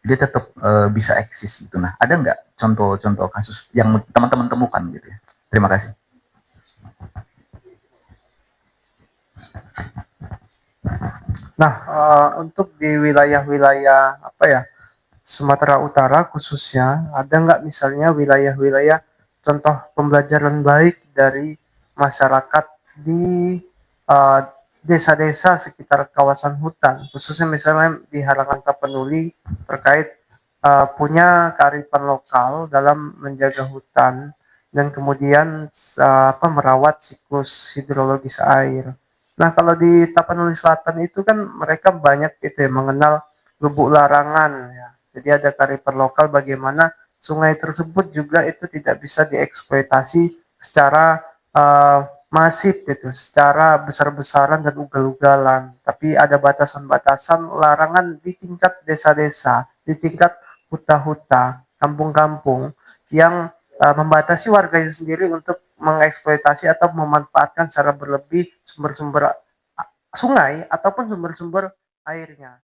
dia tetap bisa eksis gitu. Nah, ada nggak contoh-contoh kasus yang teman-teman temukan gitu ya? Terima kasih. Nah, untuk di wilayah-wilayah apa ya, Sumatera Utara khususnya, ada nggak misalnya wilayah-wilayah contoh pembelajaran baik dari masyarakat di eh, desa-desa sekitar kawasan hutan, khususnya misalnya di Harangan Tapanuli terkait punya kearifan lokal dalam menjaga hutan dan kemudian merawat siklus hidrologis air. Nah, kalau di Tapanuli Selatan itu kan mereka banyak itu ya, mengenal Lubuk Larangan ya. Jadi ada kearifan lokal bagaimana sungai tersebut juga itu tidak bisa dieksploitasi secara masif gitu, secara besar-besaran dan ugal-ugalan. Tapi ada batasan-batasan larangan di tingkat desa-desa, di tingkat huta-huta, kampung-kampung yang membatasi warganya sendiri untuk mengeksploitasi atau memanfaatkan secara berlebih sumber-sumber sungai ataupun sumber-sumber airnya.